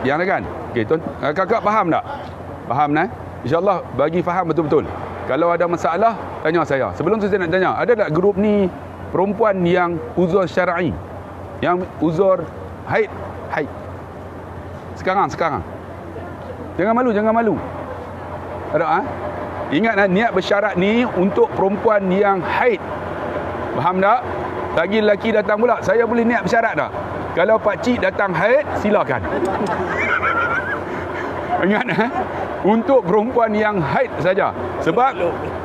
yang ada kan? Okey, kakak faham tak? Faham nah? InsyaAllah bagi faham betul-betul. Kalau ada masalah, tanya saya. Sebelum tu saya nak tanya, ada tak grup ni perempuan yang uzur syar'i? Yang uzur haid? Sekarang. Jangan malu. Ada ah? Ingat niat bersyarat ni untuk perempuan yang haid. Faham tak? Lagi lelaki datang pula, saya boleh niat bersyarat tak? Kalau pakcik datang haid, silakan. Ingat untuk perempuan yang haid saja. Sebab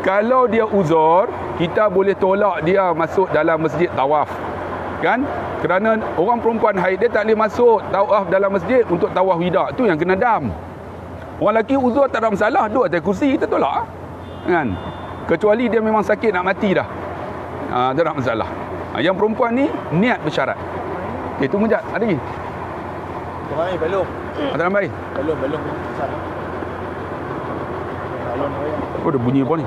kalau dia uzur, kita boleh tolak dia masuk dalam masjid tawaf. Kan? Kerana orang perempuan haid dia tak boleh masuk tawaf dalam masjid untuk tawaf wida. Tu yang kena dam. Orang lelaki uzur tak ada masalah, duduk atas kursi kita tolak. Kan? Kecuali dia memang sakit nak mati dah. Tak ada masalah. Yang perempuan ni niat bersyarat. Okey, tunggu jap. Ada lagi? Belum. Ada nambai? Belum. Oh, ada bunyi apa ni?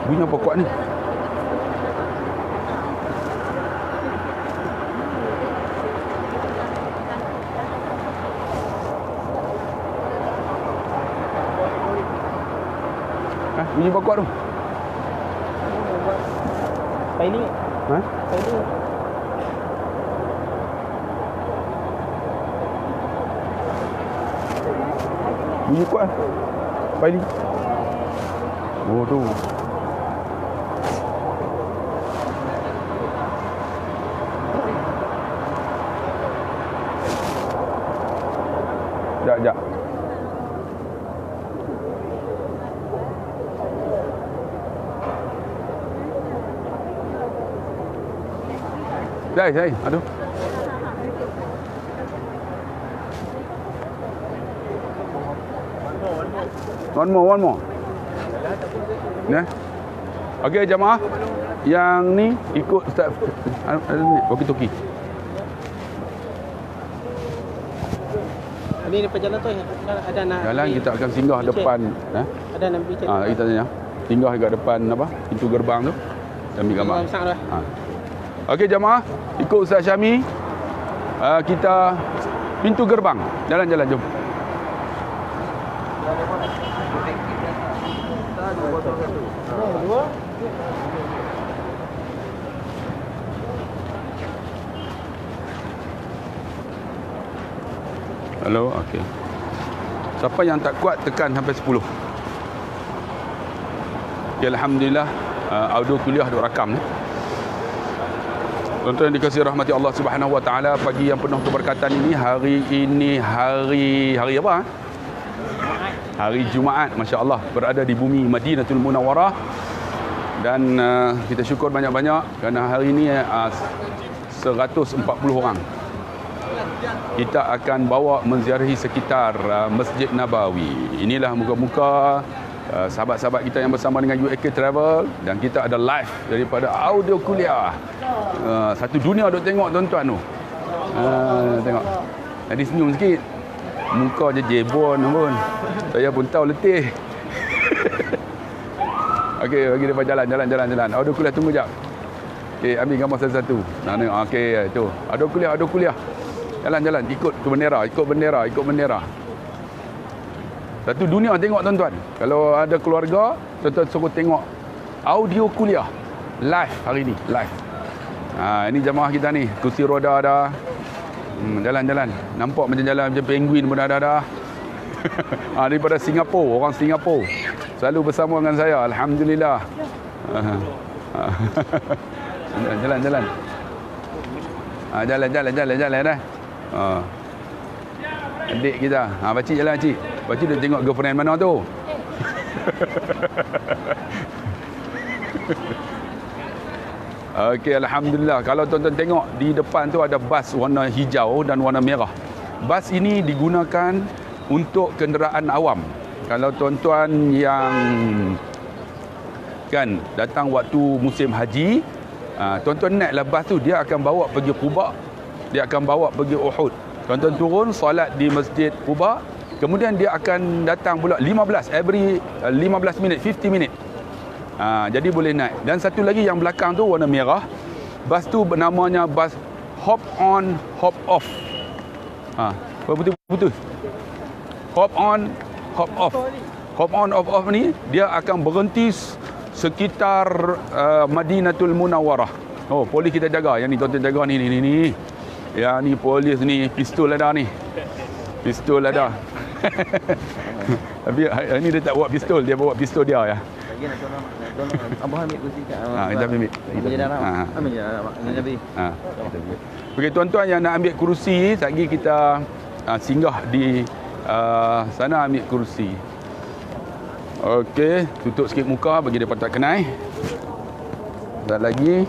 Bunyi apa kuat ni? Bunyi apa kuat tu? Pilot. Ha? Pilot. Bunyi kuat. Pilot. Oh tu. Sekejap. Jai. Aduh. One more. Nah. Okey jemaah. Yang ni ikut Ustaz Walkie-talkie. Ini depan jalan tu ada nak Jalan kita akan singgah depan Ada nak bincang. kita tanya. Singgah dekat depan pintu gerbang tu. Ambil gambar. Okey jemaah, ikut Ustaz Syami. Kita pintu gerbang. Jalan jom. Hello, okey. Siapa yang tak kuat tekan sampai 10. Okay, alhamdulillah audio kuliah duk rakam ni. Tuan-tuan yang dikasihi rahmati Allah Subhanahu Wa Taala, pagi yang penuh keberkatan ini, hari apa? Hari Jumaat, masya-Allah, berada di bumi Madinatul Munawwarah. Dan kita syukur banyak-banyak kerana hari ini 140 orang kita akan bawa menziarahi sekitar Masjid Nabawi. Inilah muka-muka sahabat-sahabat kita yang bersama dengan UAK Travel, dan kita ada live daripada audio kuliah. Satu dunia duk tengok tuan-tuan tu. Tengok. Jadi senyum sikit. Muka je jebon pun. Saya pun tahu letih. Okey, bagi depan jalan. Audio kuliah tunggu jap. Okey, ambil gambar satu-satu. Nah, okey, tu. Audio kuliah. Jalan. Ikut bendera. Satu dunia tengok tuan-tuan. Kalau ada keluarga, tuan-tuan suruh tengok audio kuliah live hari ni, live. Ini jemaah kita ni, kursi roda dah. Jalan. Nampak macam jalan macam penguin pun dah. Daripada Singapura, orang Singapura. Selalu bersama dengan saya, alhamdulillah. Jalan. Jalan dah. Adik kita. Pakcik jalan, pakcik. Pakcik dia tengok girlfriend mana tu. Okey, alhamdulillah. Kalau tuan-tuan tengok di depan tu ada bas warna hijau dan warna merah. Bas ini digunakan untuk kenderaan awam. Kalau tuan-tuan yang kan datang waktu musim haji, tuan-tuan naiklah bas tu, dia akan bawa pergi Quba, dia akan bawa pergi Uhud. Tuan-tuan turun solat di Masjid Quba, kemudian dia akan datang pula 15 minit, 50 minit. Jadi boleh naik. Dan satu lagi yang belakang tu warna merah. Bas tu namanya bas hop on, hop off. Betul-betul. Hop on, hop off. Hop on, hop off ni dia akan berhenti sekitar Madinatul Munawwarah. Oh, polis kita jaga. Yang ni tuan-tuan jaga ni. Yang ni polis ni, pistol ada ni. Pistol ada. Tapi ni dia tak bawa pistol, dia bawa pistol dia ya. Lagi nak tolong abang ambil kursi kat. Kita ambil. Ambil je dah. Ambil je Nabi. Okey, tuan-tuan yang nak ambil kerusi, lagi kita singgah di sana ambil kerusi. Okey, tutup sikit muka bagi depa tak kenal. Dan lagi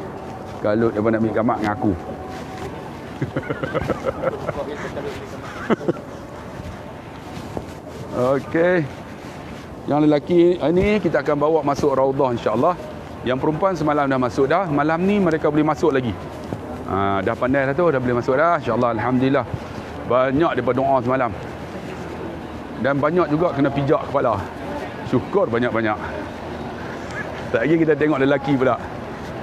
kalau depa nak ambil gambar dengan aku. Okey. Yang lelaki ini kita akan bawa masuk Raudhah insya-Allah. Yang perempuan semalam dah masuk dah. Malam ni mereka boleh masuk lagi. Dah pandai dah tu, dah boleh masuk dah. Insya-Allah alhamdulillah. Banyak depa doa semalam. Dan banyak juga kena pijak kepala. Syukur banyak-banyak. Tak lagi kita tengok lelaki pula.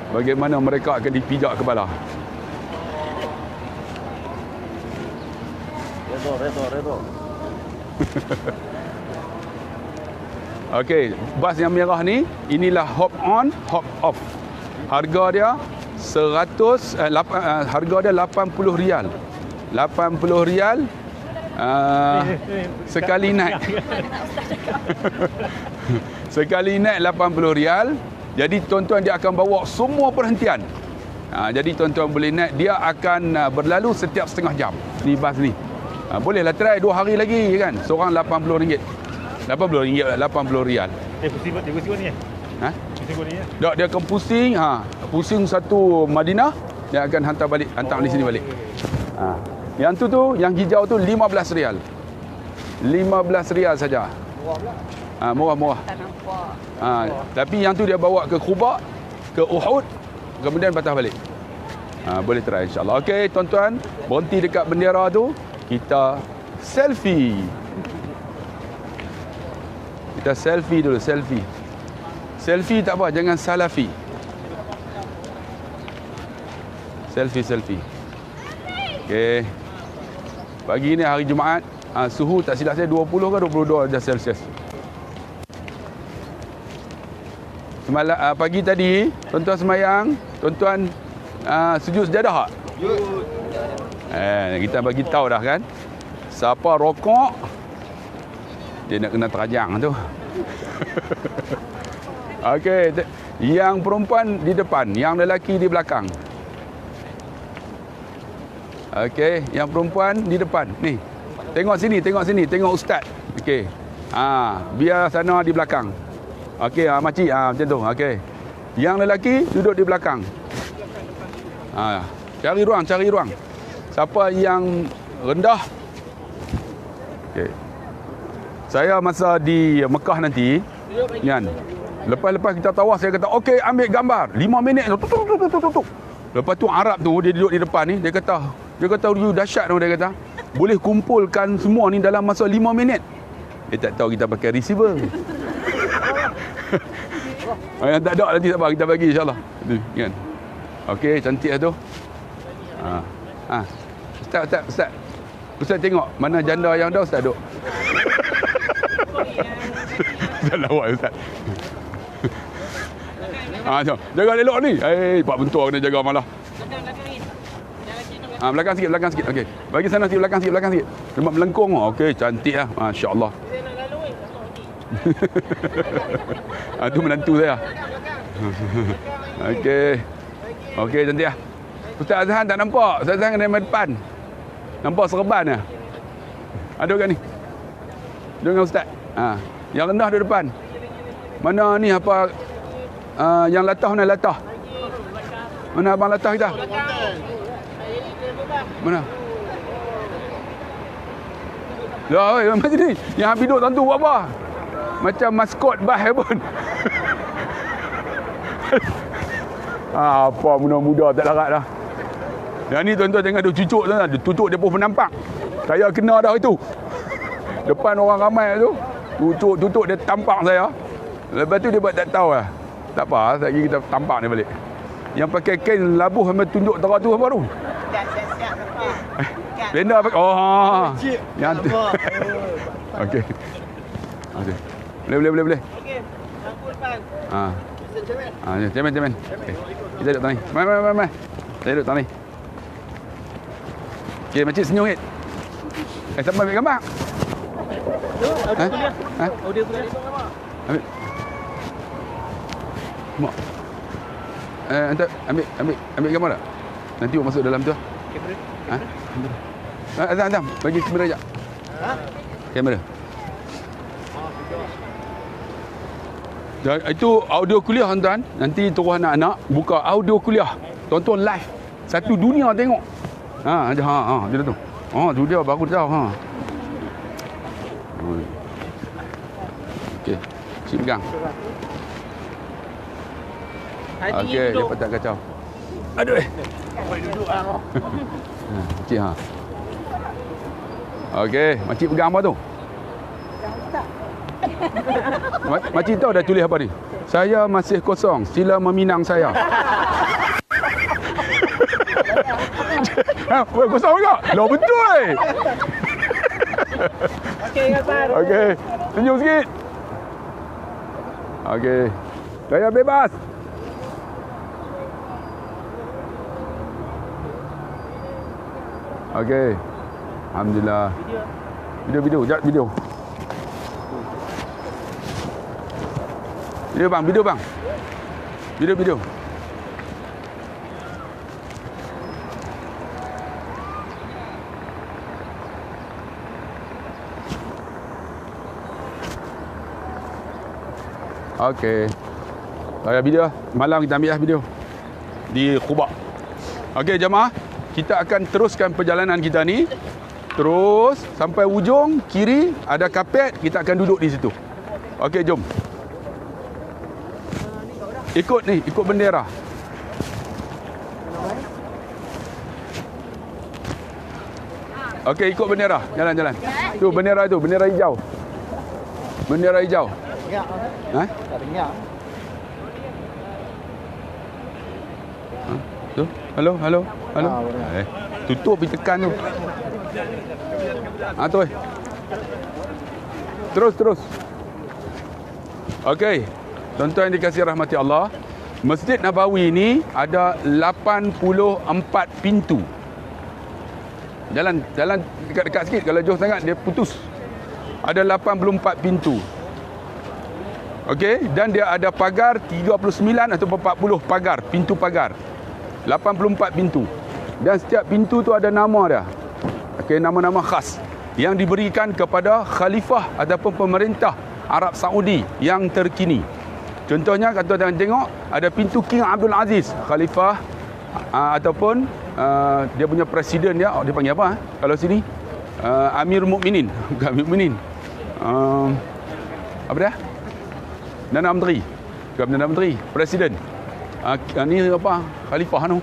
Bagaimana mereka akan dipijak kepala. Redor. Okey, bas yang merah ni inilah hop on, hop off. Harga dia harga dia 80 rial. 80 rial sekali naik. Sekali naik 80 rial. Jadi tuan-tuan dia akan bawa semua perhentian. Jadi tuan-tuan boleh naik, dia akan berlalu setiap setengah jam. Ni bas ni. Bolehlah try 2 hari lagi kan. Seorang RM80. 80 rial. Pusing ni. Pusing ni ya. Dia akan pusing, pusing satu Madinah, dia akan hantar di sini balik. Yang tu yang hijau tu 15 rial. 15 rial saja. Murah. Tak nampak. Tapi yang tu dia bawa ke Quba, ke Uhud, kemudian patah balik. Boleh try insya-Allah. Okey, tuan-tuan, berhenti dekat bendera tu, kita selfie. Kita selfie dulu, selfie. Selfie tak apa, jangan salafi. Selfie. Okey. Pagi ni hari Jumaat, suhu tak silap saya 20 ke 22 darjah Celsius. Semalam pagi tadi, tuan-tuan semayang, tuan-tuan sujud sejadah tak? Sujud. Kita bagi tahu dah kan. Siapa rokok, dia nak kena terajang tu. Okey, yang perempuan di depan, yang lelaki di belakang. Okey, yang perempuan di depan. Ni. Tengok sini, tengok ustaz. Okey. Biar sana di belakang. Okey, makcik, macam tu. Okey. Yang lelaki duduk di belakang. Cari ruang. Siapa yang rendah? Okey. Saya masa di Mekah nanti, kan. Lepas kita tawaf, saya kata, okey, ambil gambar. 5 minit tu. Tuk. Lepas tu Arab tu, dia duduk di depan ni, dia kata, dahsyat tu, dia kata. Boleh kumpulkan semua ni dalam masa 5 minit. Dia tak tahu kita pakai receiver. Yang tak ada nanti sabar, kita bagi insya-Allah. Kan. Okey, cantik lah tu. Ustaz tengok mana janda yang dah Ustaz duduk. Ustaz lawak Ustaz. Jaga elok ni. Pak Bentua kena jaga malah. Belakang sikit. Okey. Bagi sana sikit, belakang sikit. Memang melengkung. Okey, cantik lah. Masya-Allah. Tu menantu saya. Okey, cantik lah. Ustaz Azhan tak nampak. Ustaz Azhan kena depan. Nampak serban lah. Ada kat ni. Duduk dengan Ustaz. Yang rendah duduk depan. Mana ni apa? Yang latah mana latah? Mana abang latah kita? Mana? Oi, macam ni. Yang habis duduk tentu buat apa? Macam maskot bah pun. Apa muda-muda tak larat dah. Yang ni tuan-tuan jangan duk cucuk tuan-tuan. Tutup dia pun penampak. Saya kena dah itu. Depan orang ramai tu. Tutup dia tampak saya. Lepas tu dia buat tak tahu lah. Tak apa, lagi kita tampak ni balik. Yang pakai kain labuh sampai tunjuk tera tu apa tu? Benda apa? Oh. Yang tu. Okey. Okey. Boleh. Okey. Lampu depan. Cemen. Okey. Kita duduk tang ni. Mai. Saya duduk tang ni. Okey, makcik senyum sikit. Siapa ambil gambar? Audio kuliah. Audio kuliah. Ambil. Mak. Hantar ambil gambar tak? Nanti awak masuk dalam tu. Kamera. Azam, bagi kamera jap. Kamera. Dan itu audio kuliah tuan-tuan. Nanti terus anak-anak buka audio kuliah. Tonton live. Satu dunia tengok. Dia tu. Tu dia baru tahu Okey. Cik pegang. Okey, dia patah kacau. Aduh. Duduk Cik Okey, makcik pegang apa tu? Makcik tahu dah tulis apa ni? Saya masih kosong, sila meminang saya. Kosong juga? Lah betul. Okey, Hasan. Okey, senyum sikit. Okey. Saya bebas. Okey. Alhamdulillah. Video. Jap video. Video bang. Video. Okey. Saya video. Malam kita ambil video di Quba. Okey jemaah, kita akan teruskan perjalanan kita ni. Terus sampai ujung kiri ada kapet, kita akan duduk di situ. Okey, jom. Ikut bendera. Okey, ikut bendera. Jalan. Tu bendera tu, bendera hijau. Bendera hijau. Ya. Tak dengar. Tu. Halo. Tutup pergi tekan tu. Tu. Terus. Okey. Tuan-tuan yang dikasihi rahmati Allah, Masjid Nabawi ini ada 84 pintu. Jalan dekat-dekat sikit, kalau jauh sangat dia putus. Ada 84 pintu. Okey, dan dia ada pagar 39 atau 40 pagar, pintu pagar. 84 pintu. Dan setiap pintu tu ada nama dia. Okey, nama-nama khas yang diberikan kepada khalifah ataupun pemerintah Arab Saudi yang terkini. Contohnya, kata tuan tengok, ada pintu King Abdul Aziz, khalifah ataupun dia punya presiden dia, dia panggil apa? Kalau sini Amir Mukminin, bukan Amir Mukminin. Apa dia? Perdana Menteri. Bukan Perdana Menteri, presiden. Ni apa? Khalifah tu.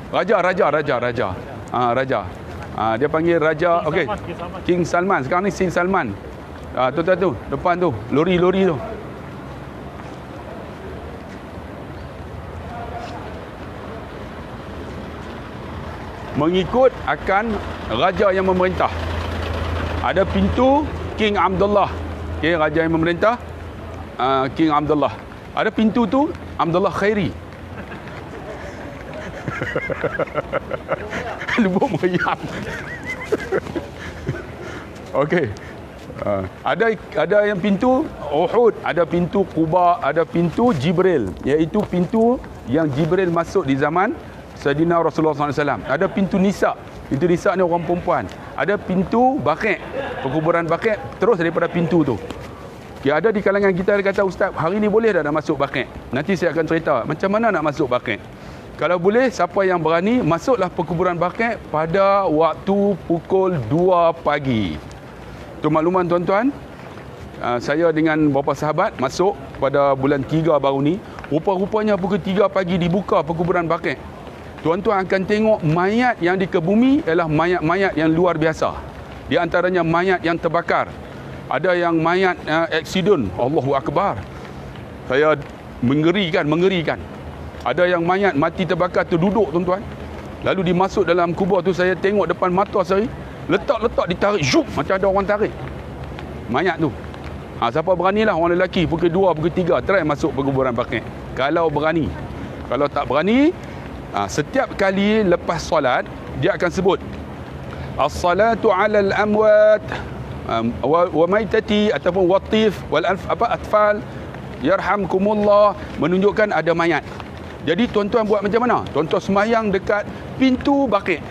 Raja. Raja. Dia panggil raja. Okey. King Salman. Sekarang ni King Salman. Tu depan tu, lori tu. Mengikut akan raja yang memerintah. Ada pintu King Abdullah. Okey, raja yang memerintah King Abdullah. Ada pintu tu Abdullah Khairi. Lupa meriam. Okey. Ada yang pintu Uhud, ada pintu Quba, ada pintu Jibril, iaitu pintu yang Jibril masuk di zaman Sayyidina Rasulullah SAW. Ada pintu Nisa. Pintu Nisa ni orang perempuan. Ada pintu Baqi', perkuburan Baqi', terus daripada pintu tu. Ya, ada di kalangan kita dia kata, Ustaz, hari ni boleh dah nak masuk Baqi'? Nanti saya akan cerita macam mana nak masuk Baqi'. Kalau boleh, siapa yang berani, masuklah perkuburan Baqi' pada waktu pukul 2 pagi. Itu makluman tuan-tuan. Saya dengan beberapa sahabat masuk pada bulan 3 baru ni. Rupa-rupanya pukul 3 pagi dibuka perkuburan Baqi'. Tuan-tuan akan tengok mayat yang dikebumi ialah mayat-mayat yang luar biasa. Di antaranya mayat yang terbakar. Ada yang mayat aksiden. Allahu Akbar. Saya mengerikan. Ada yang mayat mati terbakar terduduk tuan-tuan. Lalu dimasuk dalam kubur tu, saya tengok depan mata saya, letak ditarik, zhup, macam ada orang tarik mayat tu. Siapa beranilah orang lelaki pukul 2, pukul 3 try masuk perkuburan Baqi'. Kalau berani. Kalau tak berani, setiap kali lepas solat dia akan sebut as-salatu 'alal amwat wa maitati ataupun watif wal atfal yarhamkumullah, menunjukkan ada mayat. Jadi tuan-tuan buat macam mana? Tuan-tuan sembahyang dekat pintu Baqi'.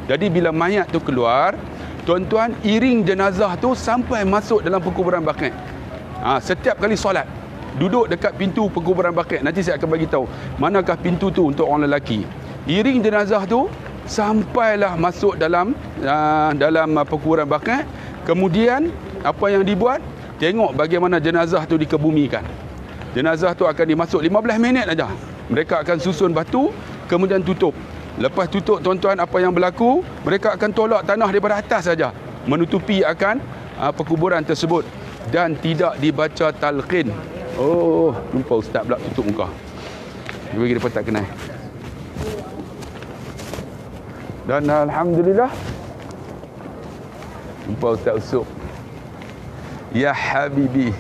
Jadi bila mayat tu keluar, tuan-tuan iring jenazah tu sampai masuk dalam perkuburan Baqi'. Setiap kali solat duduk dekat pintu perkuburan Baqi'. Nanti saya akan bagi tahu manakah pintu tu untuk orang lelaki. Iring jenazah tu sampailah masuk dalam perkuburan Baqi'. Kemudian apa yang dibuat? Tengok bagaimana jenazah tu dikebumikan. Jenazah tu akan dimasuk 15 minit aja. Mereka akan susun batu, kemudian tutup. Lepas tutup tuan-tuan, apa yang berlaku? Mereka akan tolak tanah daripada atas saja, menutupi akan perkuburan tersebut, dan tidak dibaca talqin. Oh, lupa ustaz pula tutup muka. Dia bagi depa tak kenal. Dan alhamdulillah, lupa ustaz usuk. Ya habibi.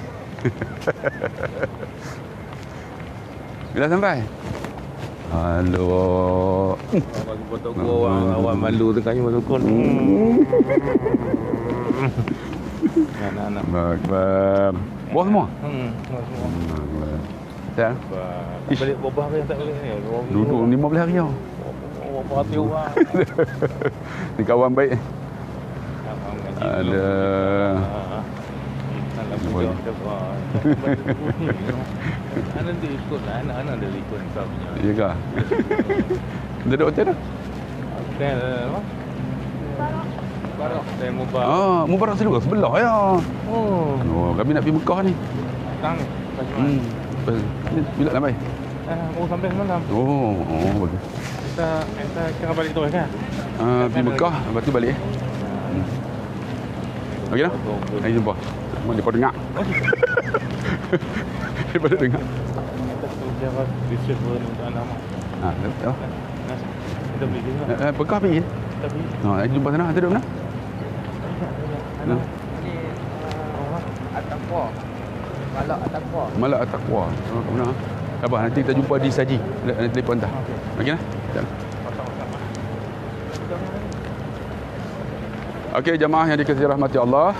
Bila sampai? Halo. Bagi foto gua awak malu tu kan foto. Anak-anak. Akbar. Buah semua? Semua. Tak? Balik bobah yang tak boleh ni. Duduk 15 hari tau. Bobah hati orang. Ni kawan baik. Ada. Anak dia ikut lah. Anak-anak dia ikut kau punya. Ya ke? Duduk hotel dah? Hotel apa? Mubarak. Hotel Mubarak. Mubarak sebelah ya. Oh, Kami nak pergi Mekah ni. datang. Bila sampai? Baru sampai semalam. Bagus. Kita kena balik tu kan? Pergi Mekah, lepas tu balik. Okey dah? Nanti jumpa. Mereka dengar. Daripada dengar. Kita jawab research untuk anak mak. Kita beli juga. Pekah pergi? Kita beli. Nanti jumpa sana. Kita duduk mana? At-Taqwa. Malak At-Taqwa. Malak At-Taqwa. Kat mana? Apa? Nanti kita jumpa di Saji. Nanti telefon dah. Okey dah? Okey, jemaah yang dikasihi rahmati Allah.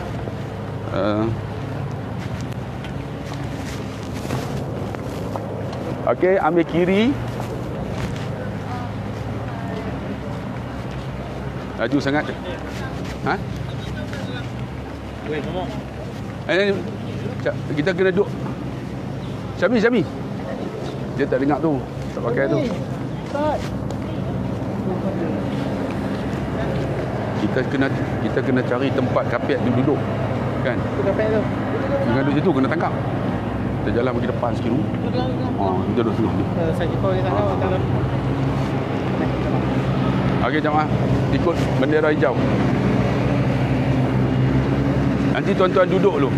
Okey, ambil kiri. Laju sangat. Weh, semua. Kita kena duduk. Syami. Dia tak dengar tu. Tak pakai tu. Kita kena cari tempat kapet duduk. Kan? Kapet tu. Jangan duduk situ, kena tangkap. Kita jalan pergi depan sikit dulu. Kita duduk tengah ni. Saya kau di sana utara. Okey jemaah, ikut bendera hijau. Nanti tuan-tuan duduk dulu.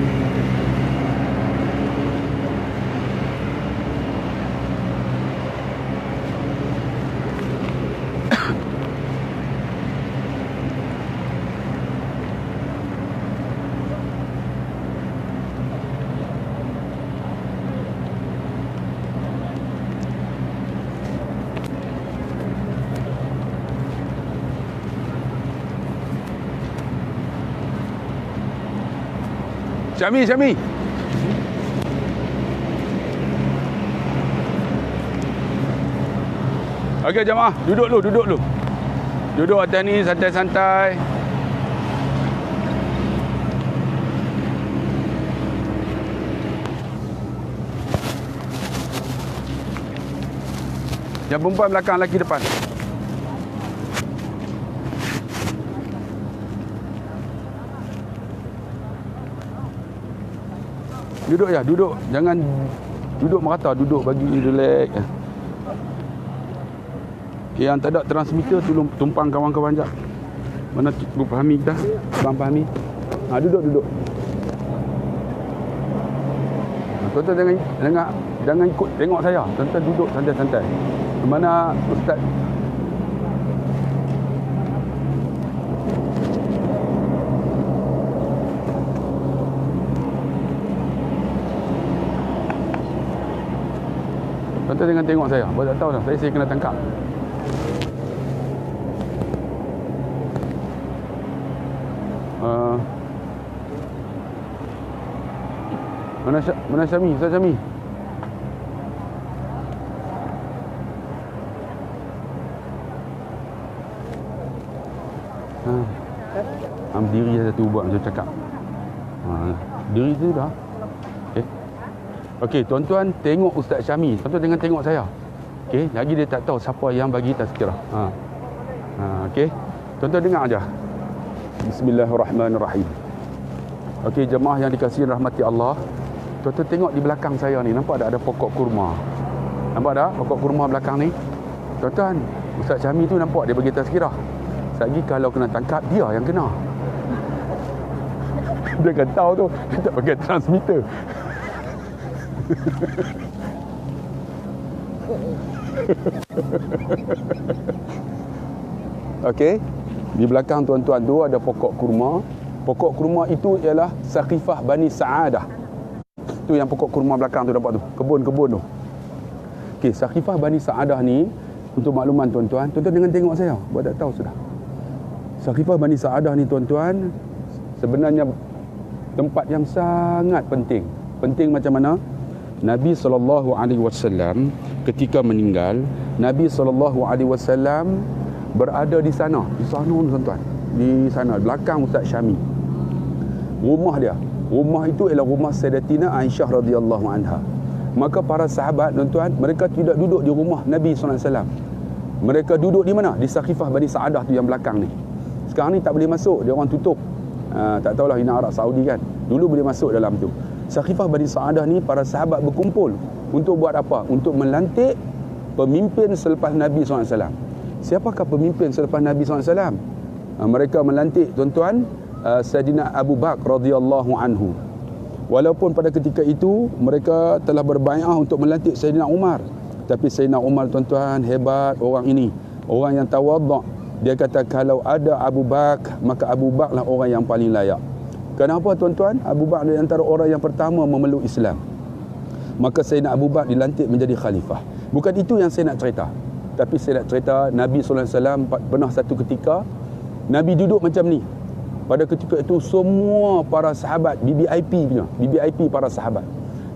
Syami. Okey jemaah, duduk dulu. Duduk atas ni santai-santai. Yang perempuan belakang, lelaki depan. Duduk je, duduk. Jangan duduk merata, duduk bagi relax. Okay, yang tak ada transmitter tolong tumpang kawan-kawan jap. Mana cikgu fahami kita? Abang fahami. Duduk. Tuan-tuan jangan dengar jangan ikut tengok saya. Tuan-tuan duduk santai-santai. Mana Ustaz? Tuan-tuan jangan tengok saya. Saya tak tahu dah. Saya kena tangkap. Mana Syami? Ustaz Syami? Diri satu buat macam cakap. Diri tu dah. Okey, tuan-tuan tengok Ustaz Syami. Tuan-tuan jangan tengok saya. Okey, lagi dia tak tahu siapa yang bagi tazkirah. Okey. Tuan-tuan dengar aja. Bismillahirrahmanirrahim. Okey, jemaah yang dikasihi rahmati Allah. Tuan-tuan tengok di belakang saya ni, nampak tak ada pokok kurma? Nampak tak pokok kurma belakang ni? Tuan-tuan, Ustaz Syami tu nampak dia bagi tazkirah. Lagi kalau kena tangkap, dia yang kena. Dia kan tahu tu, dia tak pakai transmitter. Okey, di belakang tuan-tuan tu ada pokok kurma. Pokok kurma itu ialah Saqifah Bani Sa'adah. Tu yang pokok kurma belakang tu dapat tu, kebun-kebun tu. Okey, Saqifah Bani Sa'adah ni, untuk makluman tuan-tuan, tuan-tuan jangan tengok saya, buat tak tahu sudah. Saqifah Bani Sa'adah ni tuan-tuan, sebenarnya tempat yang sangat penting. Penting macam mana? Nabi SAW ketika meninggal, Nabi SAW berada di sana. Di sana tuan-tuan. Di sana, belakang Ustaz Syami. Rumah dia. Rumah itu ialah rumah Sayyidatina Aisyah radhiyallahu anha. Maka para sahabat tuan-tuan, mereka tidak duduk di rumah Nabi SAW. Mereka duduk di mana? Di Saqifah Bani Sa'adah tu yang belakang ni. Sekarang ni tak boleh masuk, dia orang tutup. Tak tahulah Hina Arab Saudi kan. Dulu boleh masuk dalam tu. Saqifah Bani Sa'adah ni para sahabat berkumpul untuk buat apa? Untuk melantik pemimpin selepas Nabi SAW. Siapakah pemimpin selepas Nabi SAW? Mereka melantik tuan-tuan Sayyidina Abu Bakar radhiyallahu anhu. Walaupun pada ketika itu mereka telah berbai'ah untuk melantik Sayyidina Umar, tapi Sayyidina Umar tuan-tuan hebat orang ini, orang yang tawaduk. Dia kata kalau ada Abu Bakar, maka Abu Bakar lah orang yang paling layak. Kenapa tuan-tuan? Abu Bakar di antara orang yang pertama memeluk Islam. Maka Sayyidina Abu Bakar dilantik menjadi khalifah. Bukan itu yang saya nak cerita. Tapi saya nak cerita Nabi SAW pernah satu ketika Nabi duduk macam ni. Pada ketika itu semua para sahabat BBIP punya, BBIP para sahabat.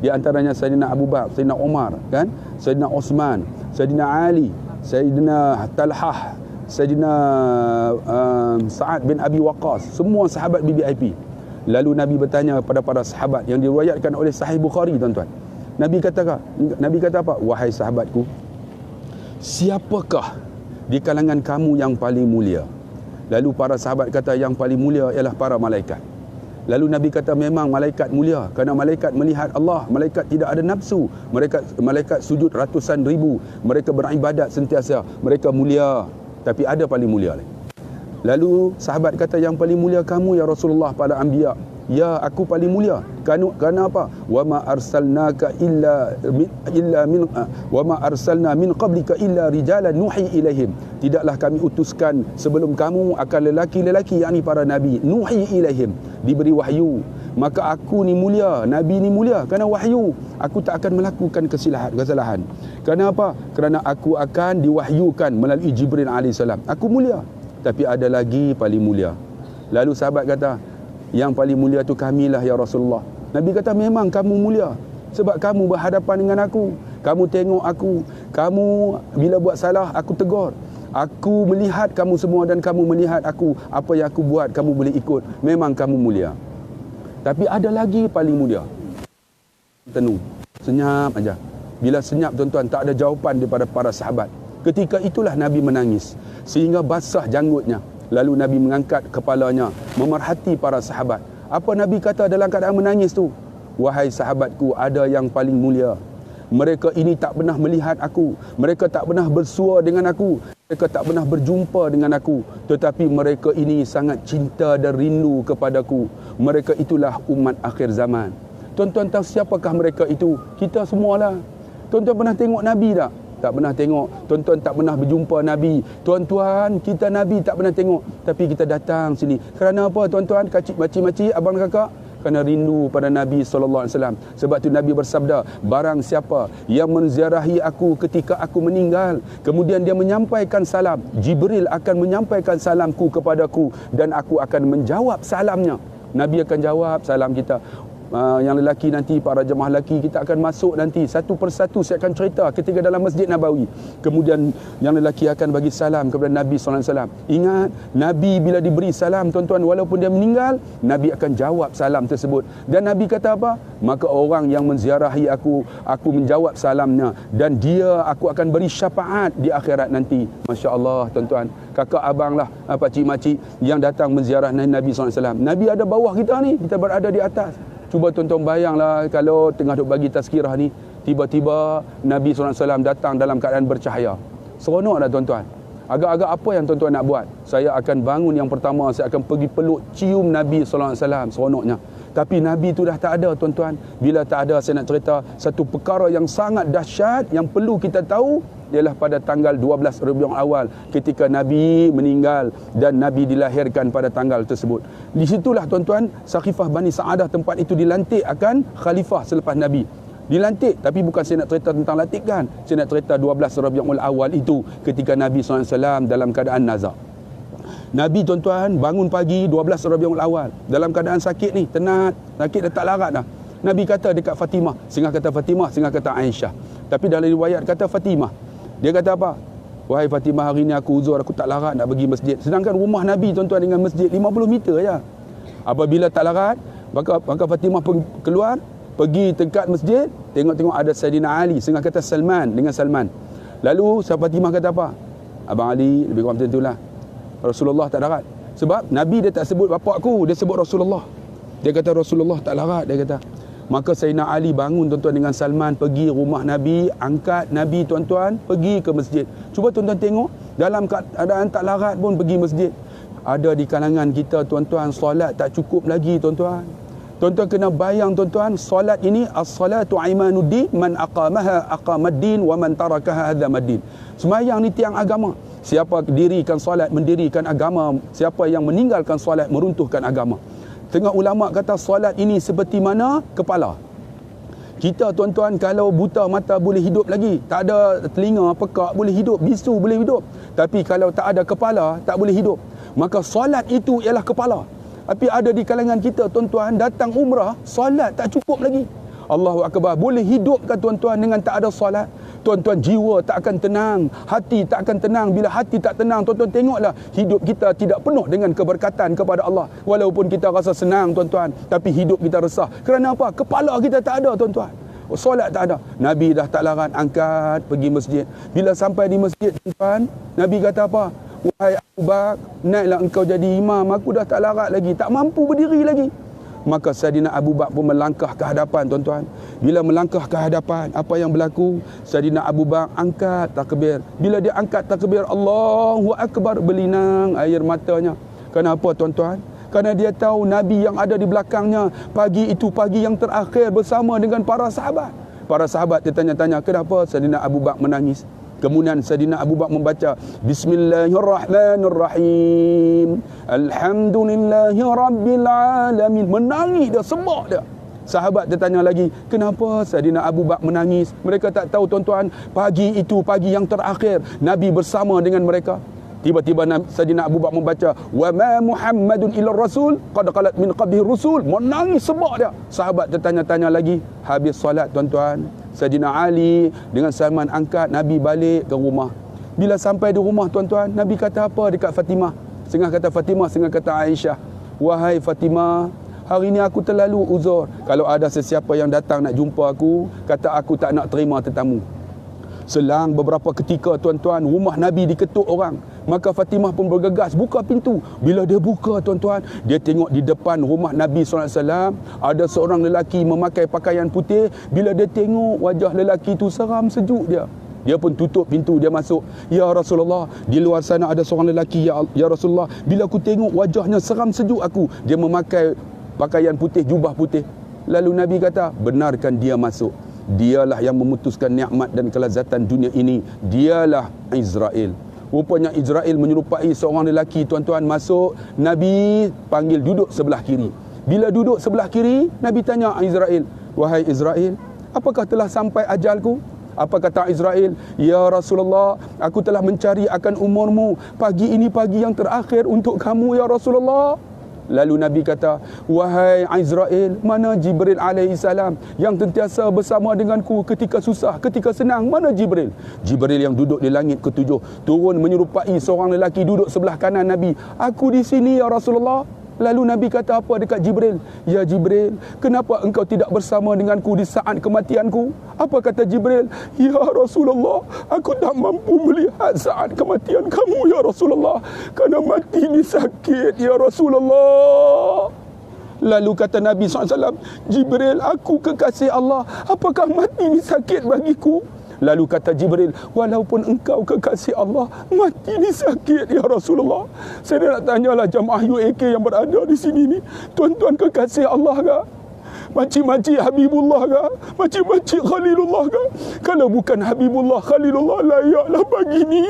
Di antaranya Sayyidina Abu Bakar, Sayyidina Umar, kan? Sayyidina Osman, Sayyidina Ali, Sayyidina Talhah, Sayyidina Sa'ad bin Abi Waqqas, semua sahabat BBIP. Lalu Nabi bertanya kepada para sahabat yang diriwayatkan oleh Sahih Bukhari tuan-tuan. Nabi kata apa? Wahai sahabatku, siapakah di kalangan kamu yang paling mulia? Lalu para sahabat kata yang paling mulia ialah para malaikat. Lalu Nabi kata memang malaikat mulia kerana malaikat melihat Allah, malaikat tidak ada nafsu, malaikat sujud ratusan ribu, mereka beribadat sentiasa, mereka mulia, tapi ada paling mulia lagi. Lalu sahabat kata yang paling mulia kamu ya Rasulullah pada anbiya. Ya, aku paling mulia. Kerana apa? Wa ma arsalnaka illa min wa ma arsalna min qablika illa rijalan nuhi ilaihim. Tidaklah kami utuskan sebelum kamu akan lelaki-lelaki, yakni para nabi, nuhi ilaihim, diberi wahyu. Maka aku ni mulia, nabi ni mulia kerana wahyu. Aku tak akan melakukan kesalahan. Kerana apa? Kerana aku akan diwahyukan melalui Jibril alaihissalam. Aku mulia. Tapi ada lagi paling mulia. Lalu sahabat kata, yang paling mulia tu kamilah ya Rasulullah. Nabi kata memang kamu mulia sebab kamu berhadapan dengan aku, kamu tengok aku, kamu bila buat salah aku tegur, aku melihat kamu semua dan kamu melihat aku, apa yang aku buat kamu boleh ikut, memang kamu mulia. Tapi ada lagi paling mulia. Tenung, senyap aja. Bila senyap tuan-tuan, tak ada jawapan daripada para sahabat. Ketika itulah Nabi menangis sehingga basah janggutnya. Lalu Nabi mengangkat kepalanya, memerhati para sahabat. Apa Nabi kata dalam keadaan menangis tu? Wahai sahabatku, ada yang paling mulia. Mereka ini tak pernah melihat aku. Mereka tak pernah bersua dengan aku. Mereka tak pernah berjumpa dengan aku. Tetapi mereka ini sangat cinta dan rindu kepadaku. Mereka itulah umat akhir zaman. Tuan-tuan tahu siapakah mereka itu? Kita semualah. Tuan-tuan pernah tengok Nabi tak? Tak pernah tengok. Tuan-tuan tak pernah berjumpa Nabi. Tuan-tuan, kita Nabi tak pernah tengok. Tapi kita datang sini. Kerana apa tuan-tuan? Makcik-makcik, abang kakak? Kerana rindu pada Nabi SAW. Sebab tu Nabi bersabda, barang siapa yang menziarahi aku ketika aku meninggal, kemudian dia menyampaikan salam, Jibril akan menyampaikan salamku kepadaku dan aku akan menjawab salamnya. Nabi akan jawab salam kita. Yang lelaki nanti, para jemaah lelaki, kita akan masuk nanti satu persatu. Saya akan cerita ketika dalam Masjid Nabawi. Kemudian yang lelaki akan bagi salam kepada Nabi SAW. Ingat, Nabi bila diberi salam tuan-tuan, walaupun dia meninggal, Nabi akan jawab salam tersebut. Dan Nabi kata apa? Maka orang yang menziarahi aku menjawab salamnya, dan aku akan beri syafaat di akhirat nanti. Masya Allah tuan-tuan, kakak abang lah, pakcik-makcik yang datang menziarah Nabi SAW. Nabi ada bawah kita ni, kita berada di atas. Cuba tuan-tuan bayanglah kalau tengah duk bagi tazkirah ni, tiba-tiba Nabi SAW datang dalam keadaan bercahaya. Seronok dah tuan-tuan. Agak-agak apa yang tuan-tuan nak buat? Saya akan bangun yang pertama, saya akan pergi peluk, cium Nabi SAW. Seronoknya. Tapi Nabi tu dah tak ada tuan-tuan. Bila tak ada, saya nak cerita satu perkara yang sangat dahsyat yang perlu kita tahu, ialah pada tanggal 12 Rabiul Awal ketika Nabi meninggal dan Nabi dilahirkan pada tanggal tersebut. Di situlah tuan-tuan, Saqifah Bani Sa'adah, tempat itu dilantik akan khalifah selepas Nabi. Dilantik, tapi bukan saya nak cerita tentang lantikan. Saya nak cerita 12 Rabiul Awal itu ketika Nabi SAW dalam keadaan nazak. Nabi tuan-tuan bangun pagi 12 Rabiul Awal dalam keadaan sakit ni, tenat, sakit dah tak larat dah. Nabi kata dekat Fatimah, setengah kata Fatimah, setengah kata Aisyah. Tapi dalam riwayat kata Fatimah. Dia kata apa? Wahai Fatimah, hari ni aku uzur, aku tak larat nak pergi masjid. Sedangkan rumah Nabi tuan-tuan dengan masjid 50 meter je. Apabila tak larat, maka Fatimah pun keluar, pergi dekat masjid, tengok-tengok ada Sayyidina Ali, setengah kata Salman dengan Salman. Lalu Fatimah kata apa? Abang Ali, lebih kurang macam itulah. Rasulullah tak larat. Sebab Nabi dia tak sebut bapa aku, dia sebut Rasulullah. Dia kata Rasulullah tak larat, dia kata. Maka Sayyidina Ali bangun tuan-tuan dengan Salman, pergi rumah Nabi, angkat Nabi tuan-tuan, pergi ke masjid. Cuba tuan-tuan tengok, dalam keadaan tak larat pun pergi masjid. Ada di kalangan kita tuan-tuan, solat tak cukup lagi tuan-tuan. Tuan-tuan kena bayang tuan-tuan, solat ini as-salatu imanuddin, man aqamaha aqamaddin wa man tarakaha hadzamaddin. Sembahyang ni tiang agama. Siapa dirikan solat, mendirikan agama. Siapa yang meninggalkan solat, meruntuhkan agama. Tengah ulama kata solat ini seperti mana kepala. Kita tuan-tuan kalau buta mata boleh hidup lagi, tak ada telinga, pekak boleh hidup, bisu boleh hidup. Tapi kalau tak ada kepala, tak boleh hidup. Maka solat itu ialah kepala. Tapi ada di kalangan kita tuan-tuan datang umrah, solat tak cukup lagi. Allahu Akbar. Boleh hidup ke tuan-tuan dengan tak ada solat? Tuan-tuan, jiwa tak akan tenang, hati tak akan tenang. Bila hati tak tenang, tuan-tuan tengoklah hidup kita tidak penuh dengan keberkatan kepada Allah. Walaupun kita rasa senang tuan-tuan, tapi hidup kita resah. Kerana apa? Kepala kita tak ada tuan-tuan. Solat tak ada. Nabi dah tak larat, angkat pergi masjid. Bila sampai di masjid tuan-tuan, Nabi kata apa? Wahai Abu Bakar, naiklah engkau jadi imam, aku dah tak larat lagi, tak mampu berdiri lagi. Maka Sayyidina Abu Bakar pun melangkah ke hadapan tuan-tuan. Bila melangkah ke hadapan, apa yang berlaku? Sayyidina Abu Bakar angkat takbir. Bila dia angkat takbir, Allahu Akbar, berlinang air matanya. Kenapa tuan-tuan? Kerana dia tahu Nabi yang ada di belakangnya, pagi itu pagi yang terakhir bersama dengan para sahabat. Para sahabat dia tanya-tanya, kenapa Sayyidina Abu Bakar menangis? Kemudian Sayyidina Abu Bakar membaca Bismillahirrahmanirrahim, Alhamdulillahi Rabbil Alamin. Menangis dia, sebab dia. Sahabat dia tanya lagi, kenapa Sayyidina Abu Bakar menangis? Mereka tak tahu tuan-tuan, pagi itu pagi yang terakhir Nabi bersama dengan mereka. Tiba-tiba Sayyidina Abu Bakar membaca wa ma Muhammadun illa rasul qad qalat min qablihi rusul. Menangis sebab dia. Sahabat dia tanya-tanya lagi. Habis solat tuan-tuan, Sayyidina Ali dengan Salman angkat Nabi balik ke rumah. Bila sampai di rumah tuan-tuan, Nabi kata apa dekat Fatimah? Setengah kata Fatimah, setengah kata Aisyah. Wahai Fatimah, hari ni aku terlalu uzur. Kalau ada sesiapa yang datang nak jumpa aku, kata aku tak nak terima tetamu. Selang beberapa ketika tuan-tuan, rumah Nabi diketuk orang. Maka Fatimah pun bergegas buka pintu. Bila dia buka tuan-tuan, dia tengok di depan rumah Nabi SAW ada seorang lelaki memakai pakaian putih. Bila dia tengok wajah lelaki tu, seram sejuk dia. Dia pun tutup pintu, dia masuk. Ya Rasulullah, di luar sana ada seorang lelaki, ya Rasulullah. Bila aku tengok wajahnya seram sejuk aku. Dia memakai pakaian putih, jubah putih. Lalu Nabi kata, benarkan dia masuk. dialah yang memutuskan nikmat dan kelazatan dunia ini, dialah Israel. Rupanya Israel menyerupai seorang lelaki, tuan-tuan, masuk, Nabi panggil duduk sebelah kiri. Bila duduk sebelah kiri, Nabi tanya Israel, wahai Israel, apakah telah sampai ajalku? Apa kata Israel? Ya Rasulullah, aku telah mencari akan umurmu. Pagi ini pagi yang terakhir untuk kamu, ya Rasulullah. Lalu Nabi kata, wahai Israel, mana Jibril alaihissalam yang sentiasa bersama denganku ketika susah, ketika senang? Mana Jibril? Jibril yang duduk di langit ketujuh turun menyerupai seorang lelaki duduk sebelah kanan Nabi. Aku di sini, ya Rasulullah. Lalu Nabi kata apa dekat Jibril? Ya Jibril, kenapa engkau tidak bersama denganku di saat kematianku? Apa kata Jibril? Ya Rasulullah, aku tak mampu melihat saat kematian kamu, ya Rasulullah, kerana mati ni sakit, ya Rasulullah. Lalu kata Nabi SAW, Jibril, aku kekasih Allah, apakah mati ni sakit bagiku? Lalu kata Jibril, walaupun engkau kekasih Allah, mati ni sakit, ya Rasulullah. Saya nak tanyalah jamaah UAK yang berada di sini ni, tuan-tuan kekasih Allah ke? Makcik-makcik Habibullah ke? Makcik-makcik Khalilullah ke? Kalau bukan Habibullah, Khalilullah, layaklah pagi ni.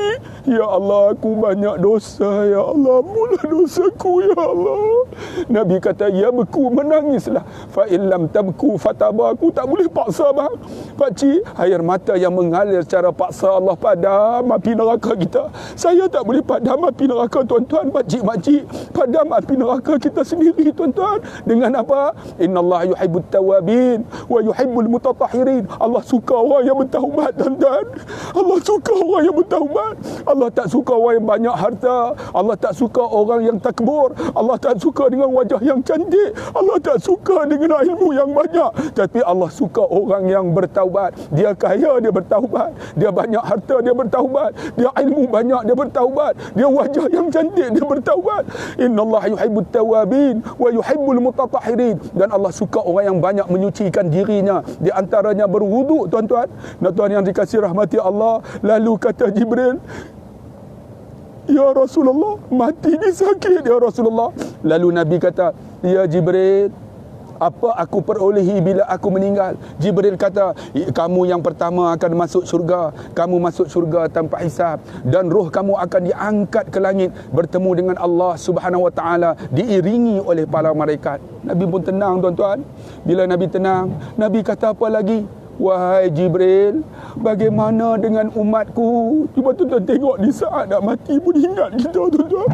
Ya Allah, aku banyak dosa, ya Allah, mula dosaku, ya Allah. Nabi kata, ya beku, menangislah. Fa illam tabku fataba, aku tak boleh paksa bang. Pakcik, air mata yang mengalir secara paksa Allah padam api neraka kita. Saya tak boleh padam api neraka, tuan-tuan. Pakcik-makcik, padam api neraka kita sendiri, tuan-tuan. Dengan apa? Innallaha yuhibbut tawabin wa yuhibbul mutatahhirin. Allah suka orang yang bertaubat, tuan-tuan. Allah suka orang yang bertaubat. Allah tak suka orang yang banyak harta. Allah tak suka orang yang takbur. Allah tak suka dengan wajah yang cantik. Allah tak suka dengan ilmu yang banyak. Tapi Allah suka orang yang bertaubat. Dia kaya, dia bertaubat. Dia banyak harta, dia bertaubat. Dia ilmu banyak, dia bertaubat. Dia wajah yang cantik, dia bertaubat. Innallaha yuhibbut tawabin wa yuhibbul mutatahhirin. Dan Allah suka orang yang banyak menyucikan dirinya, di antaranya berwuduk, tuan-tuan. Tuan yang dikasihi rahmati Allah. Lalu kata Jibril, ya Rasulullah, mati ni sakit, ya Rasulullah. Lalu Nabi kata, ya Jibril, apa aku perolehi bila aku meninggal? Jibril kata, kamu yang pertama akan masuk syurga. Kamu masuk syurga tanpa hisab, dan roh kamu akan diangkat ke langit bertemu dengan Allah Subhanahu Wa Taala, diiringi oleh para malaikat. Nabi pun tenang, tuan-tuan. Bila Nabi tenang, Nabi kata apa lagi? Wahai Jibril, bagaimana dengan umatku? Cuba tuan-tuan tengok, di saat nak mati pun ingat kita, tuan-tuan.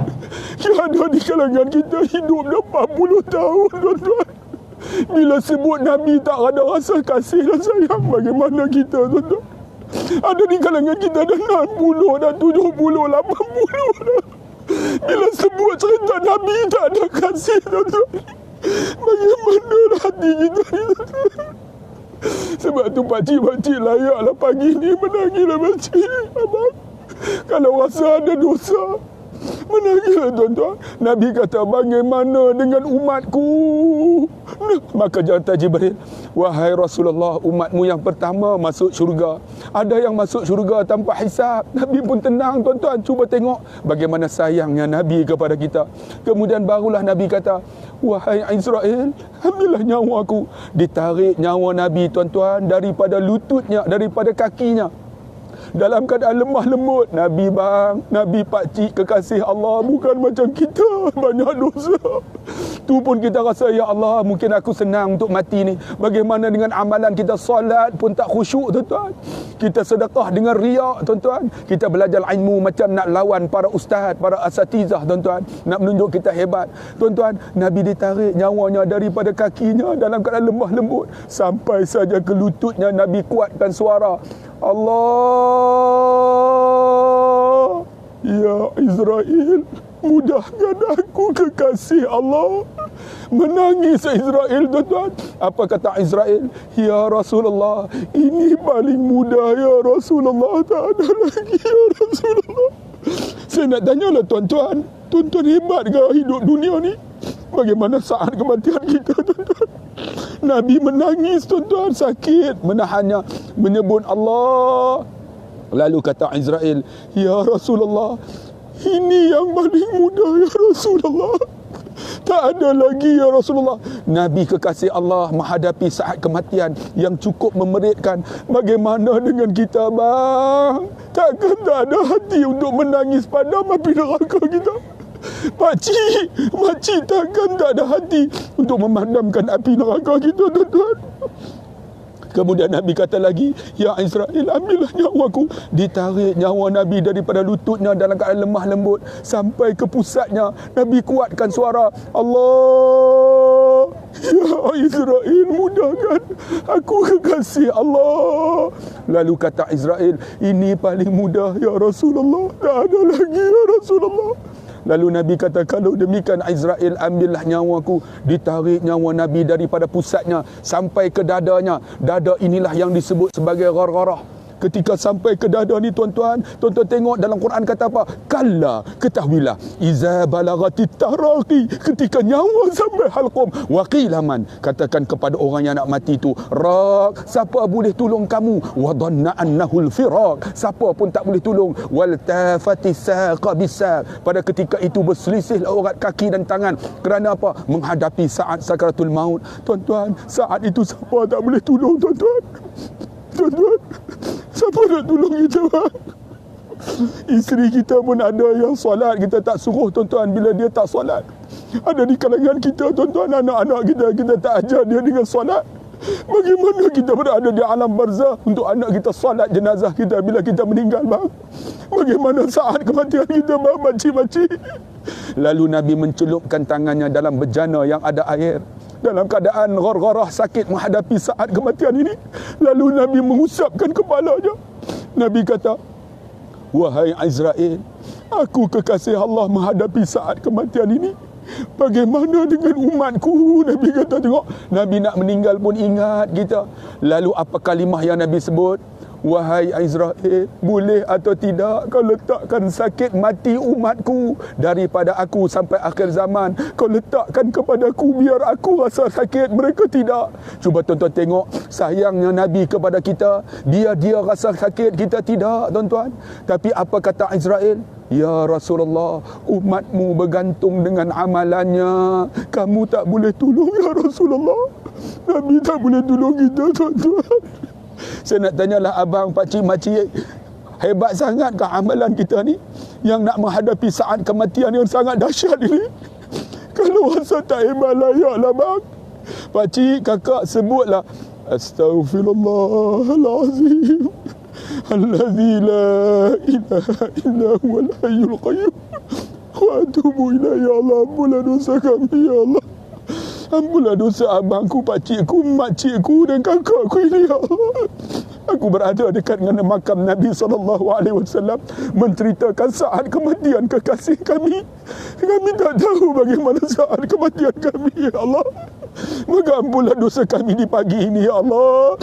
Yang ada di kalangan kita hidup dah 40 tahun, tuan-tuan. Bila sebut Nabi tak ada rasa kasih dan sayang, bagaimana kita, tuan-tuan? Ada di kalangan kita dah 60, dah 70, 80 dah. Bila sebut cerita Nabi tak ada kasih, tuan-tuan, bagaimana hati kita ni, tuan-tuan? Sebab tu pakcik-pakcik layaklah pagi ni menangilah pakcik, abang. Kalau rasa ada dosa, menangilah, tuan-tuan. Nabi kata, bagaimana dengan umatku? Maka kata Jibril, wahai Rasulullah, umatmu yang pertama masuk syurga. Ada yang masuk syurga tanpa hisab. Nabi pun tenang, tuan-tuan. Cuba tengok bagaimana sayangnya Nabi kepada kita. Kemudian barulah Nabi kata, wahai Israel, ambillah nyawa aku. Ditarik nyawa Nabi, tuan-tuan, daripada lututnya, daripada kakinya, dalam keadaan lemah lembut. Nabi bang, Nabi pakcik kekasih Allah, bukan macam kita banyak dosa. Tu pun kita rasa, ya Allah, mungkin aku senang untuk mati ni. Bagaimana dengan amalan kita? Solat pun tak khusyuk, tuan-tuan. Kita sedekah dengan riak, tuan-tuan. Kita belajar ilmu macam nak lawan para ustaz, para asatizah, tuan-tuan, nak menunjuk kita hebat. Tuan-tuan, Nabi ditarik nyawanya daripada kakinya dalam keadaan lemah lembut, sampai saja ke lututnya. Nabi kuatkan suara, Allah, ya Israel, mudahkan aku kekasih Allah. Menangis Israel, tuan-tuan. Apa kata Israel? Ya Rasulullah, ini paling mudah, ya Rasulullah, tak ada lagi, ya Rasulullah. Saya nak tanyalah, tuan-tuan, tuan-tuan hebat ke hidup dunia ni? Bagaimana saat kematian kita, tuan-tuan? Nabi menangis, tuan-tuan, sakit menahannya, menyebut Allah. Lalu kata Israel, ya Rasulullah, ini yang paling mudah ya Rasulullah. Tak ada lagi ya Rasulullah. Nabi kekasih Allah menghadapi saat kematian yang cukup memeritkan. Bagaimana dengan kita bang? Takkan tak ada hati untuk menangis padam api neraka kita? Makcik takkan tak ada hati untuk memadamkan api neraka kita, tuan-tuan? Kemudian Nabi kata lagi, ya Israel, ambillah nyawaku. Ditarik nyawa Nabi daripada lututnya dalam keadaan lemah lembut sampai ke pusatnya. Nabi kuatkan suara, Allah, ya Israel, mudahkan aku kekasih Allah. Lalu kata Israel, ini paling mudah ya Rasulullah, tak ada lagi ya Rasulullah. Lalu Nabi kata, kalau demikian Israel, ambillah nyawaku. Ditarik nyawa Nabi daripada pusatnya sampai ke dadanya. Dada inilah yang disebut sebagai ghargharah. Ketika sampai ke dada ni, tuan-tuan tengok dalam Quran kata apa? Kalla, ketahuilah, iza balagatit taraqi, ketika nyawa sampai halqum, waqilaman, katakan kepada orang yang nak mati tu, raq, siapa boleh tolong kamu? Wa dhanna annahu al-firaq, siapa pun tak boleh tolong. Wal tafatis saqa bisaq, pada ketika itu berselisih urat kaki dan tangan. Kerana apa? Menghadapi saat sakaratul maut. Tuan-tuan, saat itu siapa tak boleh tolong, tuan-tuan? Tuan-tuan, siapa nak tolong kita, bang? Isteri kita pun ada yang solat, kita tak suruh, tuan-tuan, bila dia tak solat. Ada di kalangan kita, tuan-tuan, anak-anak kita tak ajar dia dengan solat. Bagaimana kita berada di alam barzah untuk anak kita solat jenazah kita bila kita meninggal, bang? Bagaimana saat kematian kita, bang, makcik-makcik? Lalu Nabi mencelupkan tangannya dalam bejana yang ada air, dalam keadaan ghargharah sakit menghadapi saat kematian ini. Lalu Nabi mengusapkan kepalanya. Nabi kata, wahai Israel, aku kekasih Allah menghadapi saat kematian ini. Bagaimana dengan umatku? Nabi kata, tengok, Nabi nak meninggal pun ingat kita. Lalu apa kalimah yang Nabi sebut? Wahai Israel, boleh atau tidak kau letakkan sakit mati umatku daripada aku sampai akhir zaman? Kau letakkan kepadaku biar aku rasa sakit, mereka tidak. Cuba tuan-tuan tengok sayangnya Nabi kepada kita. Dia rasa sakit, kita tidak, tuan-tuan. Tapi apa kata Israel? Ya Rasulullah, umatmu bergantung dengan amalannya. Kamu tak boleh tolong ya Rasulullah. Nabi tak boleh tolong kita, tuan-tuan. Saya nak tanyalah abang, pakcik, makcik, hebat sangatkah amalan kita ni yang nak menghadapi saat kematian yang sangat dahsyat ini? Kalau rasa tak hebat, layaklah bang. Pakcik, kakak sebutlah, Astaghfirullahalazim, Alladzi la ilaha illa huwal hayyul qayyum, wa atubu ilaihi. Ya Allah, ampunlah dosa kami, ya Allah. Ampunlah dosa abangku, pakcikku, makcikku dan kakakku ini, ya Allah. Aku berada dekat dengan makam Nabi SAW, menceritakan saat kematian kekasih kami. Kami tak tahu bagaimana saat kematian kami, ya Allah. Maka ampunlah dosa kami di pagi ini, ya Allah.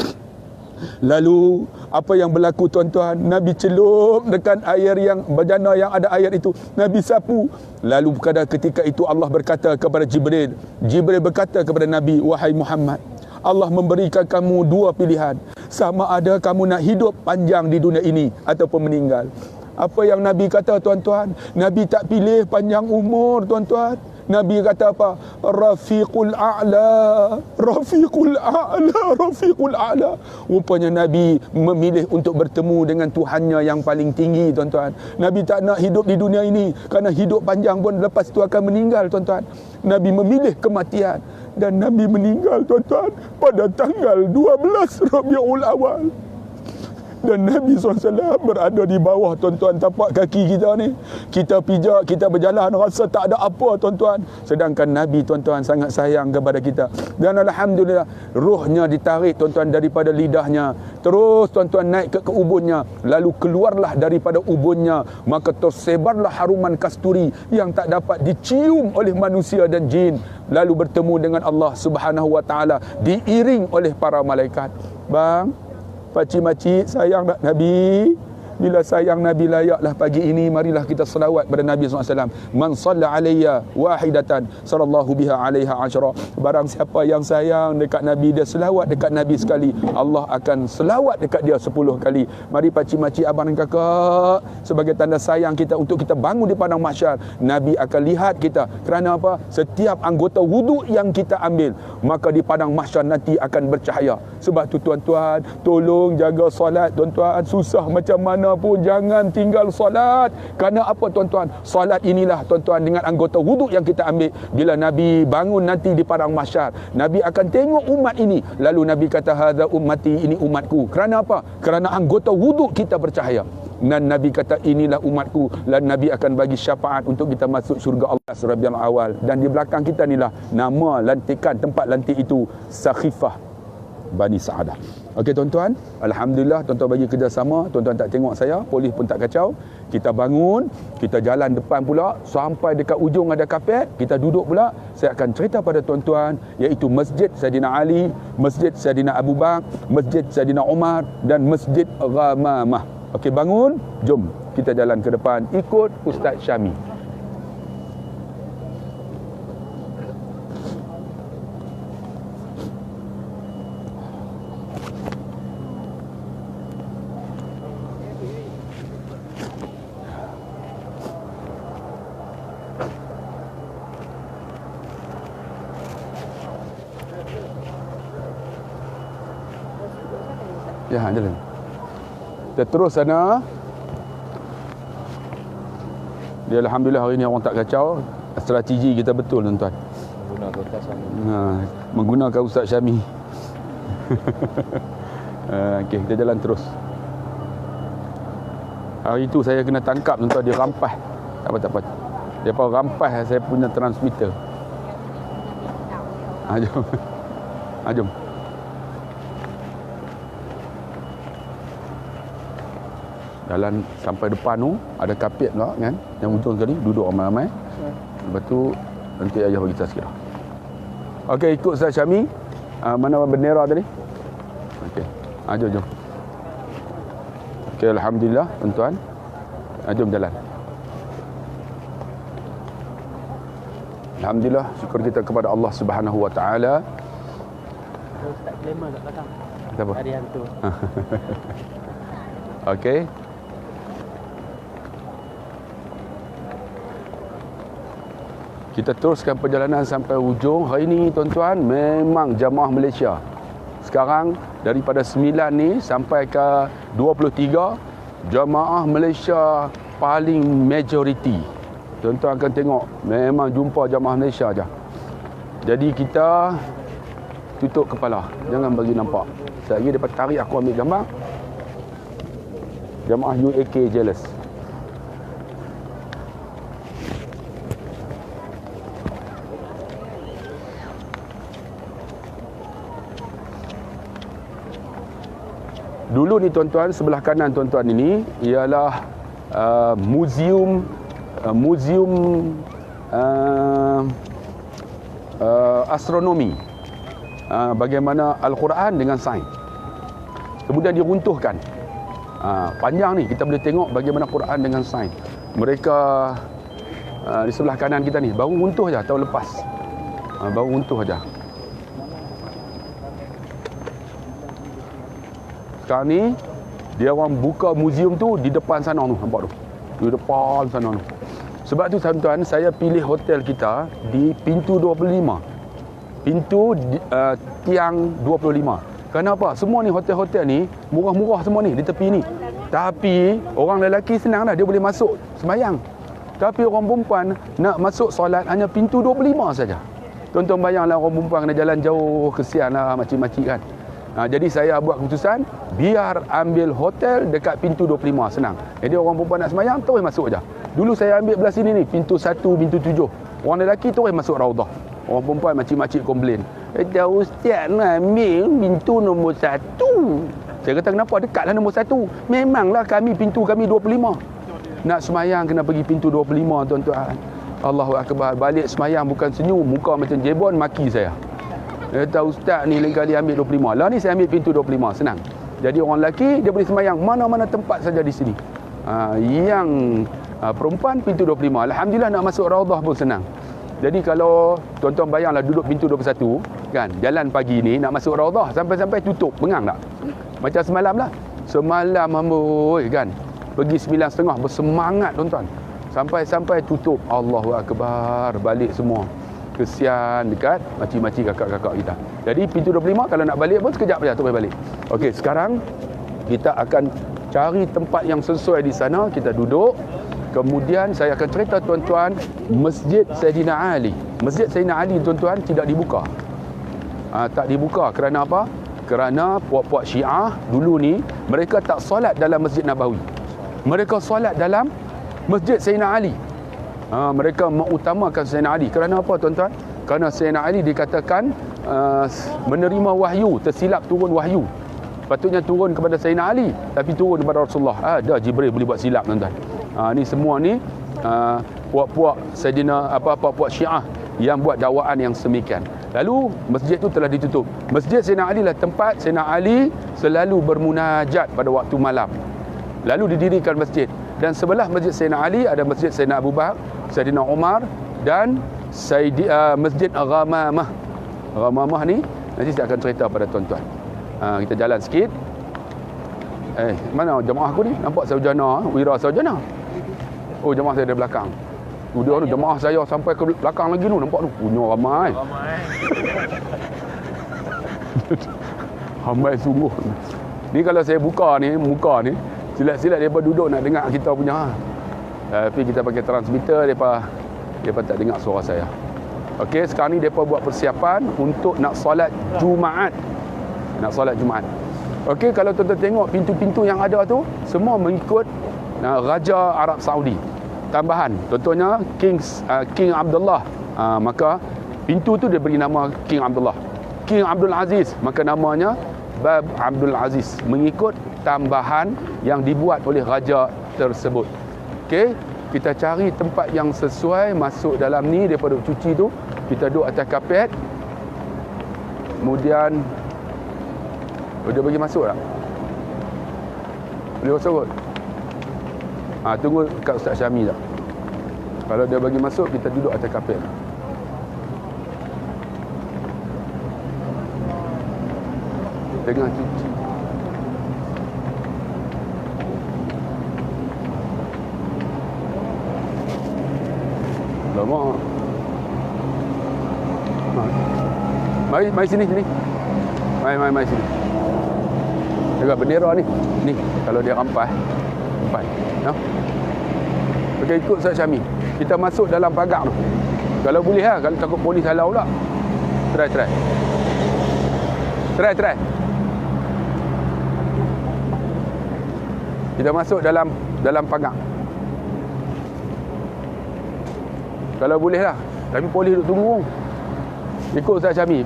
Lalu apa yang berlaku, tuan-tuan? Nabi celup dekat air yang bejana yang ada air itu, Nabi sapu. Lalu pada ketika itu Allah berkata kepada Jibril. Jibril berkata kepada Nabi, wahai Muhammad, Allah memberikan kamu dua pilihan. Sama ada kamu nak hidup panjang di dunia ini ataupun meninggal. Apa yang Nabi kata, tuan-tuan? Nabi tak pilih panjang umur, tuan-tuan. Nabi kata apa? Rafiqul a'la, Rafiqul a'la, Rafiqul a'la. Rupanya Nabi memilih untuk bertemu dengan Tuhannya yang paling tinggi, tuan-tuan. Nabi tak nak hidup di dunia ini, kerana hidup panjang pun lepas itu akan meninggal, tuan-tuan. Nabi memilih kematian dan Nabi meninggal, tuan-tuan, pada tanggal 12 Rabiul Awal. Dan Nabi SAW berada di bawah, tuan-tuan, tapak kaki kita ni. Kita pijak, kita berjalan, rasa tak ada apa, tuan-tuan. Sedangkan Nabi, tuan-tuan, sangat sayang kepada kita. Dan Alhamdulillah, ruhnya ditarik, tuan-tuan, daripada lidahnya. Terus, tuan-tuan, naik ke ubunnya. Lalu keluarlah daripada ubunnya. Maka tersebarlah haruman kasturi yang tak dapat dicium oleh manusia dan jin. Lalu bertemu dengan Allah Subhanahu Wa Taala, diiring oleh para malaikat. Bang, pakcik-makcik sayang tak Nabi? Bila sayang Nabi layaklah pagi ini, marilah kita selawat pada Nabi SAW. Man salla alayya wahidatan sallallahu biha alaiha asyara. Barang siapa yang sayang dekat Nabi, dia selawat dekat Nabi sekali, Allah akan selawat dekat dia 10 kali. Mari pakcik-makcik, abang dan kakak, sebagai tanda sayang kita untuk kita bangun di padang mahsyar, Nabi akan lihat kita. Kerana apa? Setiap anggota wuduk yang kita ambil, maka di padang mahsyar nanti akan bercahaya. Sebab tu tuan-tuan, tolong jaga solat tuan-tuan. Susah macam mana pun jangan tinggal solat. Kerana apa tuan-tuan? Solat inilah tuan-tuan dengan anggota wuduk yang kita ambil. Bila Nabi bangun nanti di padang mahsyar, Nabi akan tengok umat ini, lalu Nabi kata hadza ummati, ini umatku. Kerana apa? Kerana anggota wuduk kita bercahaya. Dan Nabi kata inilah umatku, dan Nabi akan bagi syafaat untuk kita masuk syurga Allah Rabiul Awal. Dan di belakang kita inilah nama lantikan tempat lantik itu, Sakhifah Bani Sa'adah. Okey tuan-tuan, alhamdulillah tuan-tuan bagi kerjasama. Tuan-tuan tak tengok saya, polis pun tak kacau. Kita bangun, kita jalan depan pula sampai dekat ujung ada kapet, kita duduk pula. Saya akan cerita pada tuan-tuan, iaitu Masjid Saidina Ali, Masjid Saidina Abu Bakar, Masjid Saidina Umar dan Masjid Ghamamah. Okey, bangun, jom kita jalan ke depan ikut Ustaz Syami. Ya, jalan. Kita terus sana. Dia alhamdulillah hari ni orang tak kacau. Strategi kita betul tuan-tuan. Menggunakan Ustaz Syami. Menggunakan Ustaz Syami. Okey, kita jalan terus. Hari tu saya kena tangkap tuan-tuan, dia rampas. Tak apa. Dia pun rampas saya punya transmitter. Jom. Jom. Jalan sampai depan tu ada kapet pula kan, yang ujung sekali duduk ramai-ramai. Lepas tu nanti ayah bagi tazkirah. Okey, ikut Ustaz Syami. Mana bendera tadi? Okey. Jom. Okey, alhamdulillah tuan-tuan. Jom jalan. Alhamdulillah, syukur kita kepada Allah Subhanahu Wa Taala. Ustaz Clement kat belakang. Siapa? Ada hantu. Okey. Kita teruskan perjalanan sampai hujung. Hari ni tuan-tuan, memang jamaah Malaysia. Sekarang daripada 9 ni sampai ke 23, jamaah Malaysia paling majoriti. Tuan-tuan akan tengok, memang jumpa jamaah Malaysia je. Jadi kita tutup kepala, jangan bagi nampak. Sekejap lagi dia tarik aku ambil gambar. Jamaah UAK jealous. Dulu ni tuan-tuan, sebelah kanan tuan-tuan ini ialah muzium astronomi. Bagaimana Al-Quran dengan sains. Kemudian diruntuhkan. Panjang ni kita boleh tengok bagaimana Quran dengan sains. Mereka di sebelah kanan kita ni baru runtuh aja tahun lepas. Baru runtuh aja. Sekarang ni dia orang buka muzium tu di depan sana tu, nampak tu. Di depan sana tu. Sebab tu tuan-tuan, saya pilih hotel kita di pintu 25. Pintu tiang 25. Kenapa? Semua ni hotel-hotel ni murah-murah semua ni di tepi ni. Tapi orang lelaki senang dah, dia boleh masuk sembahyang. Tapi orang perempuan nak masuk solat hanya pintu 25 saja. Tuan-tuan bayanglah orang perempuan kena jalan jauh, kesianlah makcik-makcik kan. Jadi saya buat keputusan biar ambil hotel dekat pintu 25, senang. Jadi orang perempuan nak sembahyang terus masuk aja. Dulu saya ambil belah sini ni, pintu 1, pintu 7. Orang lelaki terus masuk Raudah. Orang perempuan makcik-makcik komplain. Ustaz nak ambil pintu nombor 1. Saya kata kenapa? Dekatlah nombor 1. Memanglah pintu kami 25. Nak sembahyang kena pergi pintu 25 tuan-tuan. Allahu Akbar. Balik sembahyang bukan senyum, muka macam jebon, maki saya. Dia kata ustaz ni lain kali ambil 25. Lah ni saya ambil pintu 25, senang. Jadi orang lelaki dia boleh sembahyang mana-mana tempat saja di sini. Yang perempuan pintu 25. Alhamdulillah nak masuk Raudah pun senang. Jadi kalau tuan-tuan bayanglah duduk pintu 21 kan, jalan pagi ni nak masuk Raudah sampai-sampai tutup, bengang tak? Macam semalam lah. Semalam amboi kan. Pergi 9.30 bersemangat tuan-tuan. Sampai-sampai tutup. Allahu Akbar, balik semua. Kesian dekat makcik-makcik kakak-kakak kita. Jadi pintu 25 kalau nak balik pun sekejap saja tu balik. Okey, sekarang kita akan cari tempat yang sesuai di sana, kita duduk. Kemudian saya akan cerita tuan-tuan Masjid Saidina Ali. Masjid Saidina Ali tuan-tuan tidak dibuka. Tak dibuka kerana apa? Kerana puak-puak Syiah dulu ni mereka tak solat dalam Masjid Nabawi. Mereka solat dalam Masjid Saidina Ali. Mereka mengutamakan Saidina Ali. Kerana apa tuan-tuan? Kerana Saidina Ali dikatakan menerima wahyu, tersilap turun wahyu. Patutnya turun kepada Saidina Ali, tapi turun kepada Rasulullah. Ada Jibril boleh buat silap tuan-tuan. Ni semua ni puak-puak Saidina puak-puak Syiah yang buat dakwaan yang semikian. Lalu masjid tu telah ditutup. Masjid Saidina Ali lah tempat Saidina Ali selalu bermunajat pada waktu malam. Lalu didirikan masjid. Dan sebelah Masjid Saidina Ali ada Masjid Saidina Abu Bakar, Saidina Umar dan Masjid Ghamamah. Ghamamah ni nanti saya akan cerita pada tuan-tuan. Kita jalan sikit. Mana jemaah aku ni? Nampak sarjana, wira sarjana. Oh, jemaah saya dari belakang. Dia tu jemaah saya sampai ke belakang lagi tu, nampak tu. Punya ramai. Ramai sungguh. Ni kalau saya buka ni, muka ni, silat-silat mereka duduk nak dengar kita punya. Tapi kita pakai transmitter, mereka tak dengar suara saya. Okey, sekarang ni mereka buat persiapan untuk nak solat Jumaat. Nak solat Jumaat. Okey, kalau tuan-tuan tengok pintu-pintu yang ada tu, semua mengikut Raja Arab Saudi. Tambahan, contohnya King Abdullah. Maka pintu tu dia beri nama King Abdullah. King Abdul Aziz, maka namanya Bab Abdul Aziz, mengikut tambahan yang dibuat oleh raja tersebut. Okey, kita cari tempat yang sesuai masuk dalam ni. Daripada cuci tu kita duduk atas kapet. Kemudian dia bagi masuk tak? Boleh masuk kot? Tunggu kat Ustaz Syami tak? Kalau dia bagi masuk, kita duduk atas kapet. Tengah cuci. Lama. Mari sini. Mari sini. Dekat bendera ni. Ni, kalau dia rampai. Ya. Okey, ikut Ustaz Syami. Kita masuk dalam pagar tu. Kalau boleh lah, kalau takut polis halau pula. Try. Kita masuk dalam pagar. Kalau boleh lah. Tapi polis duduk tunggu. Ikut Ustaz Syami.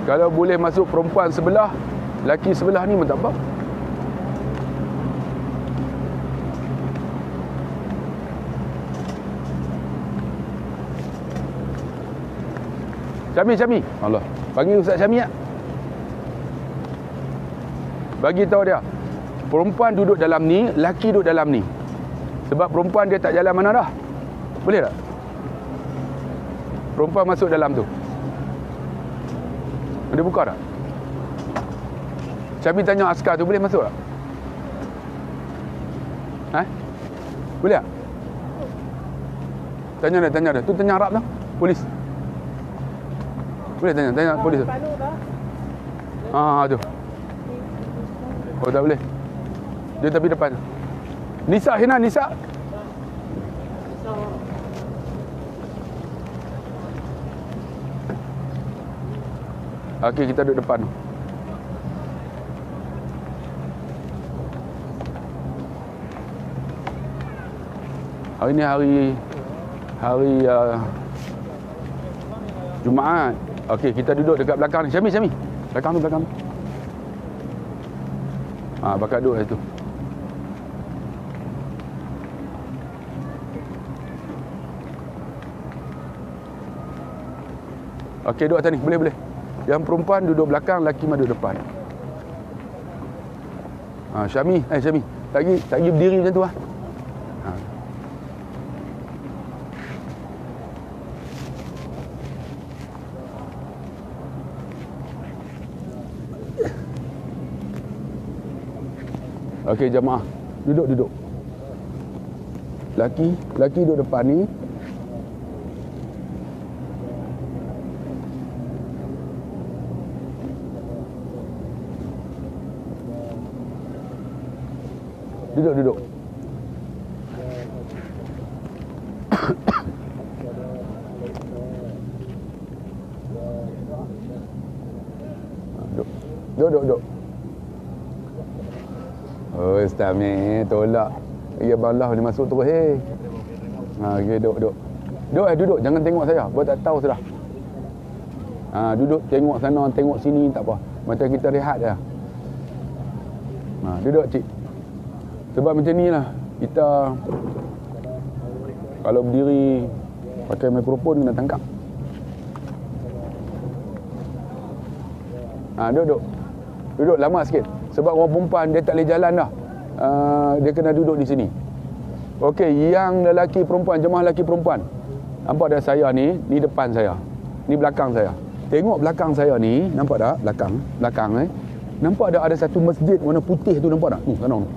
Kalau boleh masuk perempuan sebelah, laki sebelah ni pun tak apa. Syami. Allah. Panggil Ustaz Syami tak? Bagi tahu dia. Perempuan duduk dalam ni, laki duduk dalam ni. Sebab perempuan dia tak jalan mana dah. Boleh tak? Perempuan masuk dalam tu. Dia buka tak? Syami tanya askar tu, boleh masuk tak? Boleh tak? Tanya dia. Tu tanya Arab tu. Polis. Boleh tanya polis tu. Tu. Oh, tak boleh. Dia tapi depan. Nisa, Hina, Nisa. Okey, kita duduk depan. Hari ni hari Jumaat. Okey, kita duduk dekat belakang ni. Syami. Belakang tu. Bakal duduk situ. Okey, duduk atas ni. Boleh. Yang perempuan duduk belakang, lelaki mah duduk depan. Syami. Tak pergi berdiri macam tu . Okey, jemaah. Duduk. Laki duduk depan ni. Duduk. Duduk. Oh, Ustaz ni tolak. Ya balah ni masuk terus okey, duduk. Duduk, jangan tengok saya. Buat tak tahu sudah. Duduk tengok sana, tengok sini tak apa. Macam kita rehat je. Duduk cik. Sebab macam ni lah, kita kalau berdiri pakai mikrofon kena tangkap. Duduk lama sikit. Sebab orang perempuan dia tak boleh jalan dah. Dia kena duduk di sini. Okey, yang lelaki perempuan, jemaah lelaki perempuan. Nampak dah saya ni depan saya. Ni belakang saya. Tengok belakang saya ni, nampak tak? Belakang nampak tak ada satu masjid warna putih tu, nampak tak?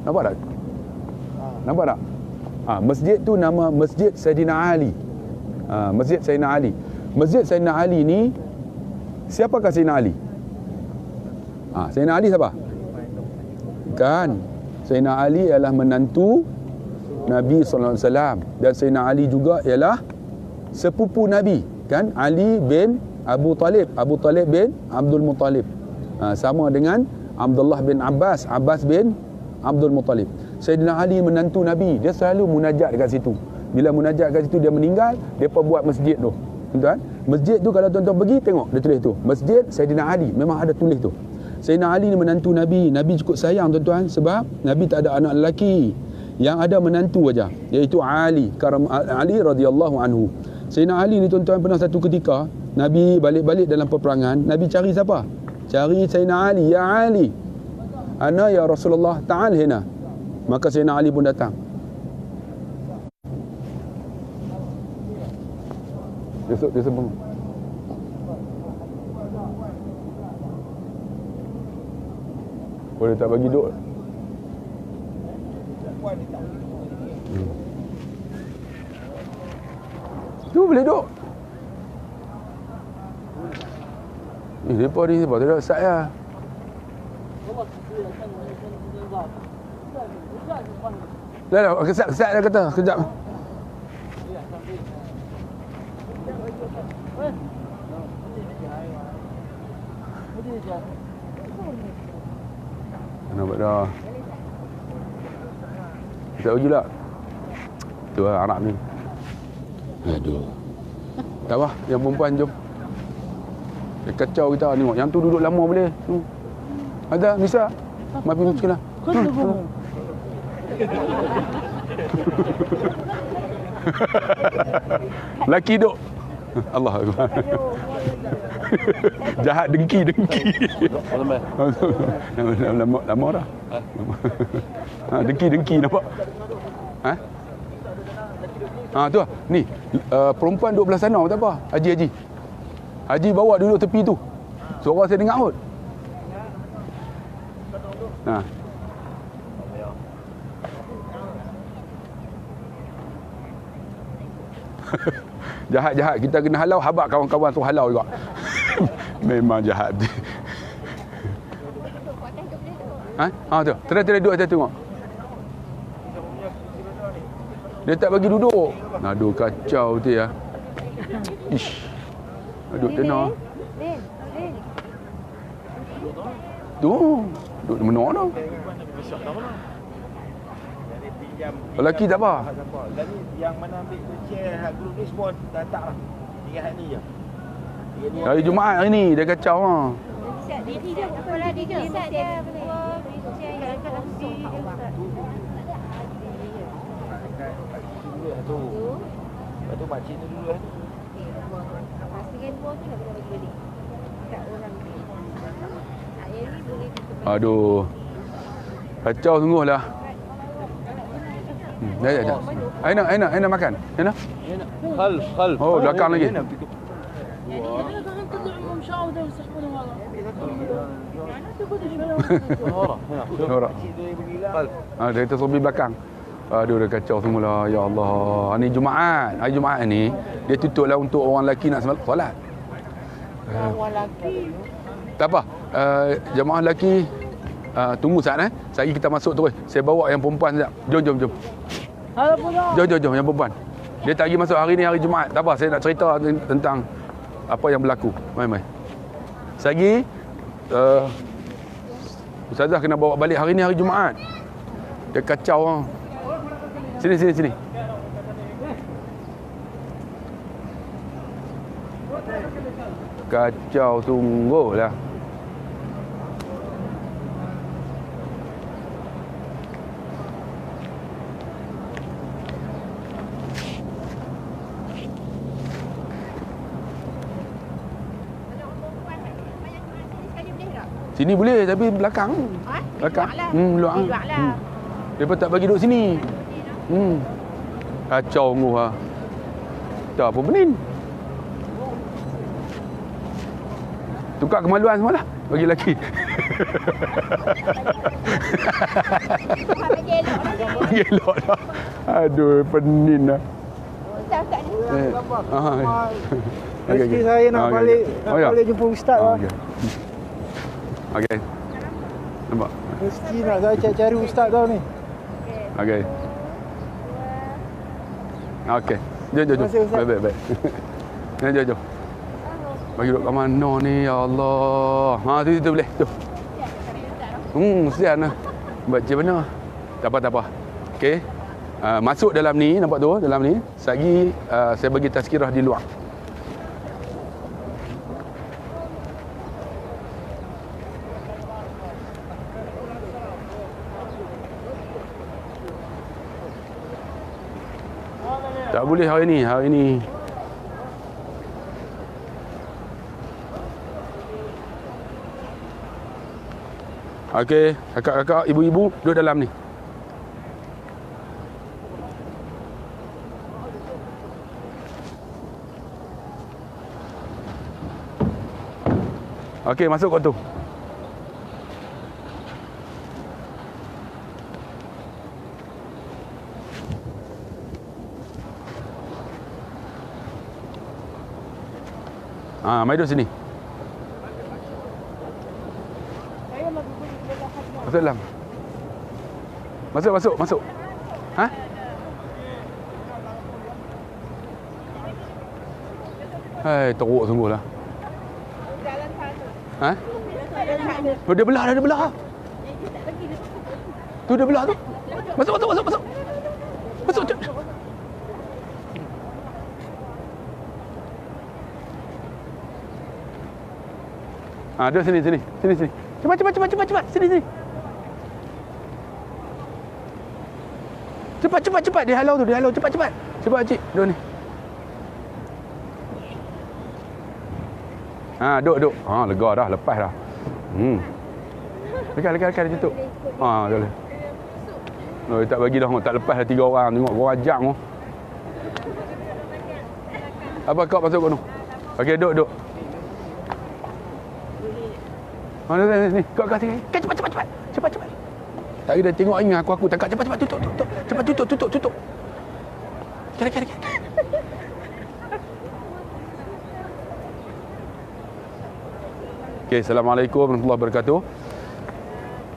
Nampak tak? Nampak tak? Masjid tu nama Masjid Saidina Ali. Masjid Saidina Ali. Masjid Saidina Ali ni, siapakah Saidina Ali? Saidina Ali siapa? Kan, Saidina Ali ialah menantu Nabi SAW. Dan Saidina Ali juga ialah sepupu Nabi. Kan, Ali bin Abu Talib bin Abdul Muttalib. Sama dengan Abdullah bin Abbas bin Abdul Muttalib. Saidina Ali menantu Nabi. Dia selalu munajat dekat situ. Bila munajat dekat situ, dia meninggal, depa buat masjid tu. Tuan-tuan, masjid tu kalau tuan-tuan pergi tengok, dia tulis tu, Masjid Saidina Ali. Memang ada tulis tu. Saidina Ali ni menantu Nabi. Nabi cukup sayang tuan-tuan, sebab Nabi tak ada anak lelaki. Yang ada menantu aja, iaitu Ali radhiyallahu anhu. Saidina Ali ni tuan-tuan, pernah satu ketika Nabi balik-balik dalam peperangan, Nabi cari siapa? Cari Saidina Ali. Ya Ali, ana ya Rasulullah, ta'al hina. Maka Saidina Ali pun datang. Dia sembang. Boleh tak bagi duduk? Tu boleh duduk. Mereka ni sebab tak ada saya. Dah, kesat dah kata, sekejap. Nampak dah. Tak pergi lah. Tu lah Arab ni. Aduh. Tak apa, yang perempuan jom. Dia kacau kita tengok. Yang tu duduk lama boleh. Ada, bisa. Maaf pergi sekolah. Laki duk. Allah Akbar. Jahat dengki. Lama dah. Dengki nampak. Tu lah. Ni perempuan duduk belah sana tak apa. Haji bawa duduk tepi tu. Suara saya dengar kot. Jahat. Kita kena halau. Habaq kawan-kawan tu halau juga. Memang jahat. Tu. Terai duduk atas tengok. Dia tak bagi duduk. Aduh, kacau tu ya. Ish. Duduk tenang. Tu. Duduk menor tu. Lelaki tak apa. Dan ni yang mana ambil tu chair grup ni semua dah tak lah. Tinggal hak ni je. Hari Jumaat hari ni dia kacau ha. Apalah dia kisah dia buat kalau di Lepas tu makcik tu dulu lah. pastikan buah tu nak kena bagi balik kat orang ni. Yang ni boleh Aduh. Kacau sungguh lah. Dah. Aina makan. Aina. Khalf. Oh, belakang lagi. Orang. Dia kata sobi belakang. Aduh, dia kacau semula. Ya Allah. Hari Jumaat. Hari Jumaat ni, dia tutuplah untuk orang lelaki nak solat. orang lelaki. Tak apa. Jemaah lelaki, tunggu saat Sekejap kita masuk terus. Saya bawa yang perempuan sekejap. Jom. Jom, yang perempuan. Dia tak pergi masuk hari ni, hari Jumaat. Tak apa, saya nak cerita tentang apa yang berlaku. Mai. Sekejap Ustazah kena bawa balik hari ni, hari Jumaat. Dia kacau. Sini. Kacau sungguh lah. Sini boleh tapi belakang. Belakang. Luar lah. Depa tak bagi duduk sini. Kacau sungguh ah. Tak apa benin. Tukar kemaluan semua lah bagi lelaki. Bagi elok dah. Aduh, penin lah. Rezeki saya nak balik balik jumpa ustaz lah. Okey. Nampak? Mesti nak saya cari ustaz tau ni. Okey. Okey. Jom. Baik. Jom. Bagi duduk kat mana ni, ya Allah. Tu boleh. Tu. Kesian lah. Baca benar. Tak apa. Okey. Masuk dalam ni, nampak tu? Dalam ni. Sekejap saya bagi tazkirah di luar. Tak boleh hari ni. Okey, kakak-kakak, ibu-ibu duduk dalam ni. Okey, masuk kat tu. Mari duduk sini. Masuk dalam. Masuk. Ha? Hai, teruk sungguh lah. Ha? Oh, dia belah. Tu dia belah tu. Masuk. Masuk. Duduk sini. Cepat. Sini. Cepat. Dia halau tu. Cepat. Cepat cik. Duduk ni. Duduk. Lega dah. Lepas dah. Lekat dia tutup. Boleh. Dia tak bagi dah. Tak lepas dah 3 orang. Tengok orang ajak. Apa kau masuk kat tu? Okey, duduk. Ni. Kau sini. Cepat. Tak kira tengok ingat aku tangkap. Cepat tutup. Cepat tutup. Kira. Okey, Assalamualaikum warahmatullahi wabarakatuh.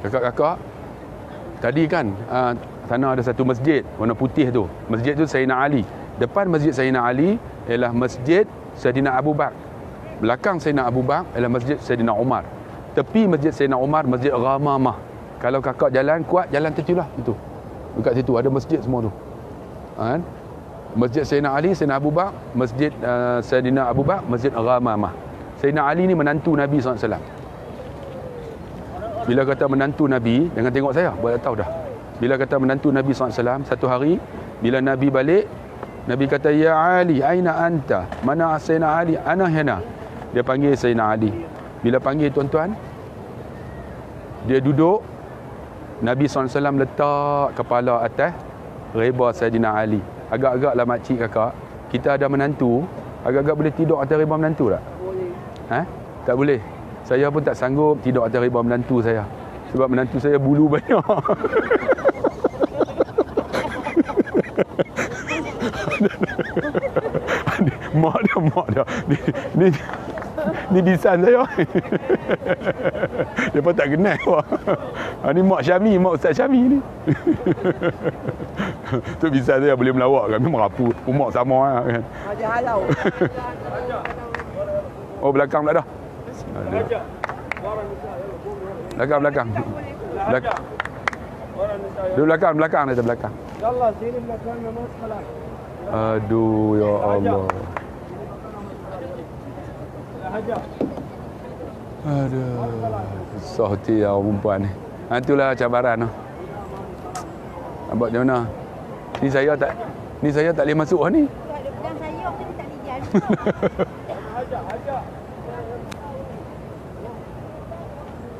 Kakak-kakak, tadi kan sana ada satu masjid warna putih tu. Masjid tu Sayyidina Ali. Depan masjid Sayyidina Ali ialah masjid Sayyidina Abu Bakar. Belakang Sayyidina Abu Bakar ialah masjid Sayyidina Umar. Tepi masjid Sayyidina Umar, masjid Ghamamah. Kalau kakak jalan kuat, jalan tertulah itu. Dekat situ ada masjid semua tu. Masjid Sayyidina Ali, Sayyidina Abu Bakar, masjid Sayyidina Abu Bakar, masjid Ghamamah. Sayyidina Ali ni menantu Nabi SAW. Bila kata menantu Nabi, jangan tengok saya, buat tahu dah. Bila kata menantu Nabi SAW, satu hari bila Nabi balik, Nabi kata, "Ya Ali, aina anta?" Mana Sayyidina Ali? Ana hina. Dia panggil Sayyidina Ali. Bila panggil tuan-tuan, dia duduk, Nabi SAW letak kepala atas reba Sayyidina Ali. Agak-agaklah makcik kakak, kita ada menantu, agak-agak boleh tidur atas reba menantu tak? Ha? Tak boleh. Saya pun tak sanggup tidur atas reba menantu saya. Sebab menantu saya bulu banyak. Mak dah. Ni desain saya. Dia pun tak kenal. Ni mak Syami, mak Ustaz Syami ni. Tu desain saya boleh melawak kan. Memang apa umak sama kan. Raja halau. Oh, belakang pula dah. Belakang. Dia belakang dia belakang. Allah sini belakang nama sekolah. Aduh, ya Allah. Aduh, susah hati orang perempuan ni. Itulah cabaran tu. Nampak macam mana? Ni saya tak boleh masuk ni. Kalau ada pedang sayur tu tak boleh jalan.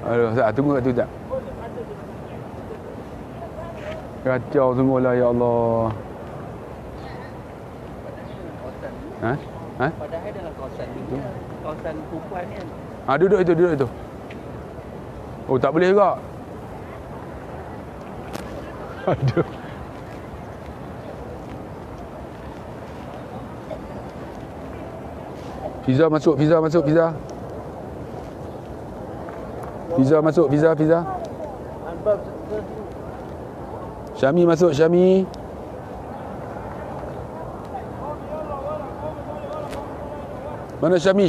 Aduh, Ustaz, tunggu kat tu tak? Kacau sungguhlah, ya Allah. Ha? Padahal dalam kawasan ni, kawasan perempuan ni kan. Duduk itu. Oh, tak boleh juga. Aduh. Fiza masuk. Fiza masuk. Syami masuk, Syami. Mana Syami?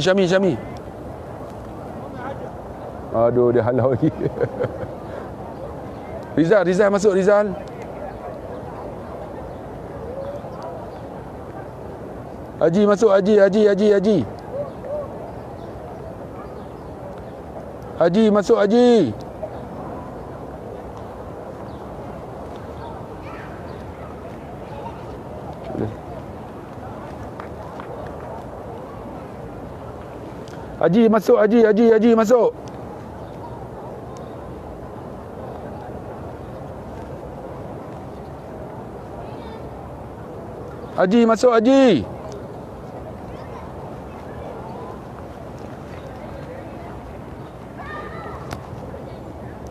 Aduh, dia halau lagi. Rizal masuk, Rizal. Haji masuk, Haji. Haji masuk, Haji. Haji masuk, Haji masuk. Haji masuk, Haji.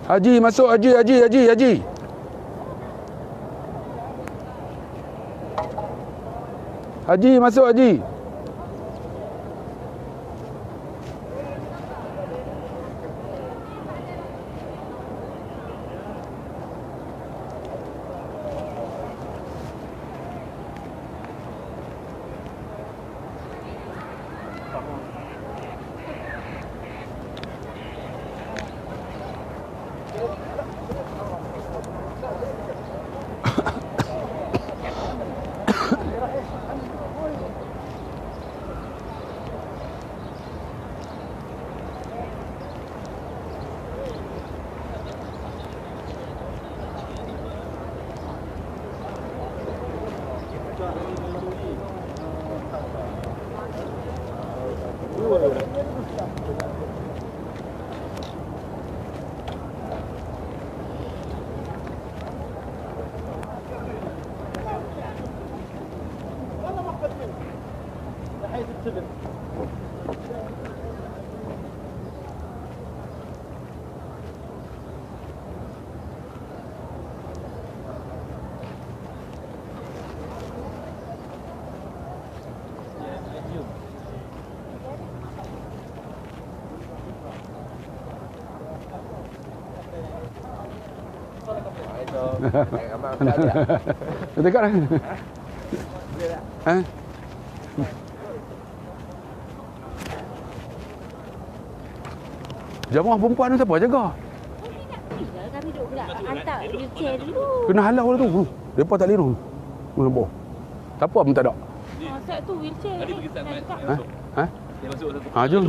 Haji masuk, Haji. Haji masuk, Haji. Dekat dah. Ha? Jamaah perempuan tu siapa jaga? Kami duduk pula hantar wheelchair dulu. Kena halau lah tu. Depa tak lirung. Nampak. Siapa pun tak ada. Set tu wheelchair ni. Ha? Dia masuk satu. Jom.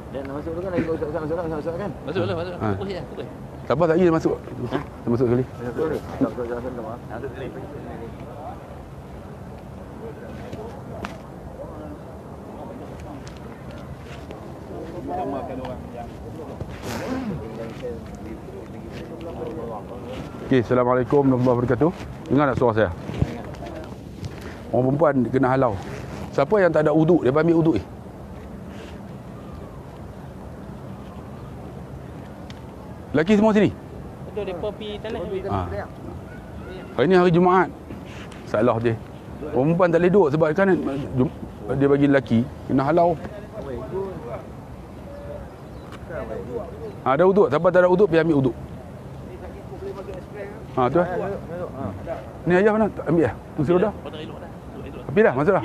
Dan masuk dulu kan lagi usah masuk kan. Masuk lah, masuk. Ha. Terus ya, terus. Tak apa, tak pergi masuk. Kita masuk sekali. Masuk ni. Tak jangan senang ah. Masuk sini. Okey, Assalamualaikum warahmatullahi wabarakatuh. Dengar tak suara saya? Orang perempuan kena halau. Siapa yang tak ada uduk, dia ambil uduk Lelaki semua sini. Betul, mereka pergi tanah. Hari ni hari Jumaat. Salah dia. Orang perempuan tak boleh duduk sebab kan dia bagi lelaki kena halau. Ada uduk. Siapa tak ada uduk, pergi ambil uduk. Tu lah. Ni ayah mana? Ambil lah. Kursi roda. Pergi dah, masuk dah.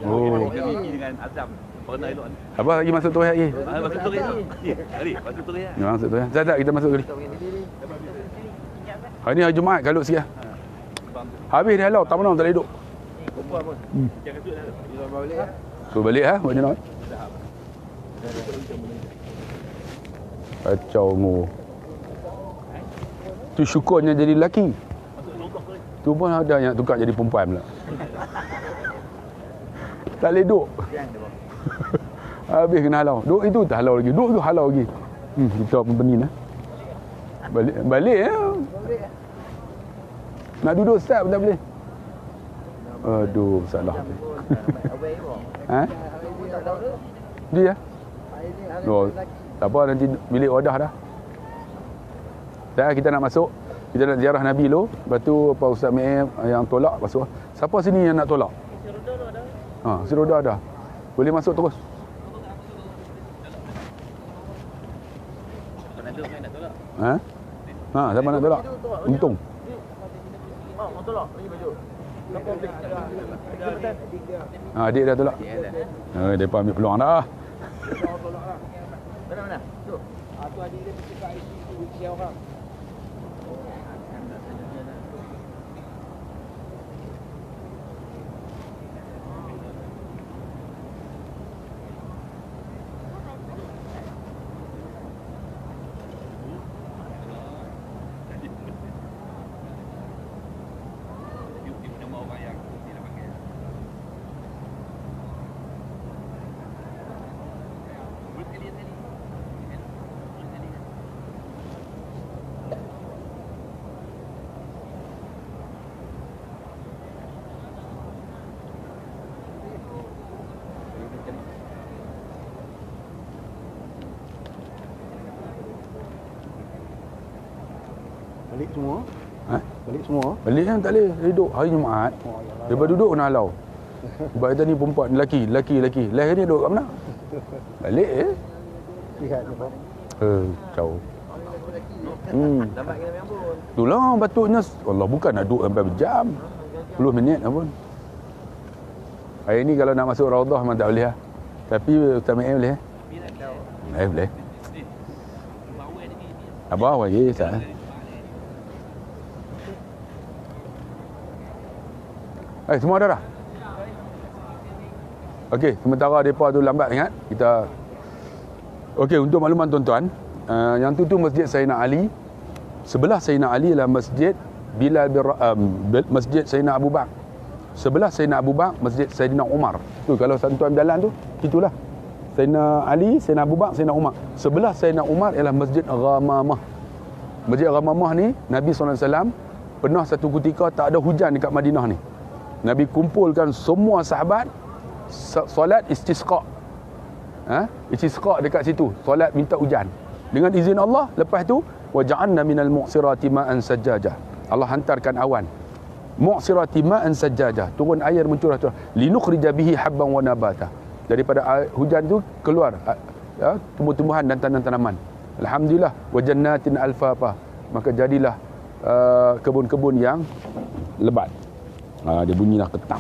Oh. Dengan Azam. Orang elok ni. Apa lagi masuk tu lagi? Masuk tu ya. Hari masuk tu ya. Ya, masuk tu ya. Jap, kita masuk sekali. Hari ni hari Jumaat, galut sikit lah. Habis dia halau, tak mana tak boleh duduk. Jangan duduk dah. Tu balik ha, buat jenok. Kacau mu. Tu syukurnya jadi lelaki. Tu pun ada yang tukar jadi perempuan pula. Tak boleh duduk. Habis kena halau. Duduk itu tak halau lagi. Duduk tu halau lagi. Kita pun penin lah. Balik ya. Nak duduk start pun tak boleh. Aduh, salah. Ha? Dia? Oh, tak apa, nanti bilik wadah dah. Dah kita nak masuk. Kita nak ziarah Nabi dulu. Lepas tu apa Ustaz Me'em yang tolak masuk. Siapa sini yang nak tolak? Si roda ada. Boleh masuk terus. Siapa nak tolak? Untung. Mau tolak bagi baju. Adik dah tolak. Depa ambil peluang dah. Mana? Tu. Tu adik dia pergi kat IC tu usia orang. Balik semua? Balik semua? Balik kan tak boleh. Duduk hari Jumaat. Lepas duduk kena halau. Sebab kita ni perempuan, lelaki. Lahir ni duduk kat mana? Balik Lihat ni Pak. Kacau. Lambat kena main pun. Itulah patutnya. Allah, bukan nak duduk sampai berjam. 10 minit pun. Hari ni kalau nak masuk Raudah memang tak boleh lah. Tapi Ustaz Me'em boleh. Boleh. Abah lagi Ustaz. Semua dah? Okey, sementara mereka tu lambat ingat. Kita okey, untuk makluman tuan-tuan, yang tu Masjid Sayyidina Ali. Sebelah Sayyidina Ali ialah Masjid Bilal Masjid Sayyidina Abu Bakar. Sebelah Sayyidina Abu Bakar Masjid Sayyidina Umar. Tu kalau tuan-tuan berjalan tu, itulah. Sayyidina Ali, Sayyidina Abu Bakar, Sayyidina Umar. Sebelah Sayyidina Umar ialah Masjid Ghamamah. Masjid Ghamamah ni Nabi SAW pernah satu ketika tak ada hujan dekat Madinah ni. Nabi kumpulkan semua sahabat solat istisqa. Istisqa dekat situ, solat minta hujan. Dengan izin Allah, lepas tu waja'alna minal mu'sirati ma'an sajjajah. Allah hantarkan awan. Mu'sirati ma'an sajjajah, turun air mencurah-curah. Linukhrija bihi habban wa nabata. Daripada hujan tu keluar tumbuh-tumbuhan dan tanaman-tanaman. Alhamdulillah, wa jannatin alfafa. Maka jadilah kebun-kebun yang lebat. Dia bunyilah ketap.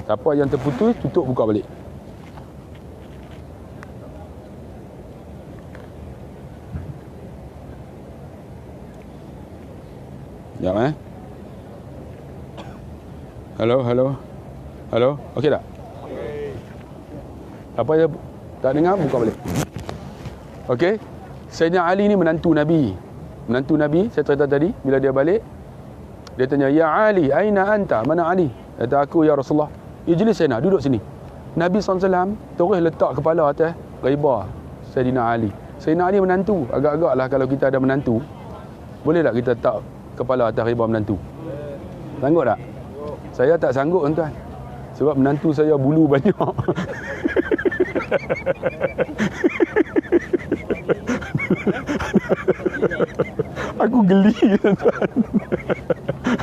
Siapa yang terputus, tutup buka balik. Sekejap Hello. Okey tak? Apa yang tak dengar, buka balik. Okey. Sayyidina Ali ni menantu Nabi. Menantu Nabi, saya cerita tadi, bila dia balik, dia tanya, "Ya Ali, aina anta?" Mana Ali? Kata, "Aku ya Rasulullah." "Ijlis sana, duduk sini." Nabi SAW terus letak kepala atas riba Sayyidina Ali. Sayyidina Ali menantu. Agak-agak lah kalau kita ada menantu, boleh tak kita letak kepala atas riba menantu? Sanggup tak? Saya tak sanggup, tuan-tuan. Sebab menantu saya bulu banyak. Aku geli, tuan-tuan.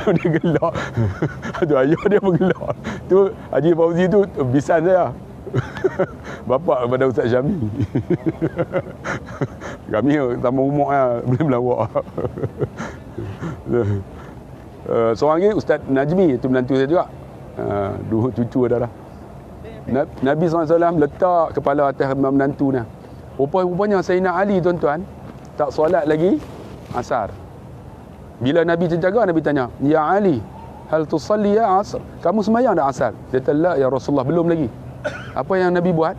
Dia gelak. Tu ayah dia pun gelak. Tu Haji Fauzi tu bisan saya. Bapak kepada Ustaz Syami. Kami sama umur lah, boleh melawak. Seorang lagi Ustaz Najmi, itu menantu saya juga. Dua cucu dah. Nabi SAW letak kepala atas menantu ni. Rupanya Sayyidina Ali, tuan-tuan, tak solat lagi asar. Bila Nabi terjaga, Nabi tanya, "Ya Ali, hal tusalli ya asr?" Kamu sembahyang dah asar? Dia kata, "La ya Rasulullah, belum lagi." Apa yang Nabi buat?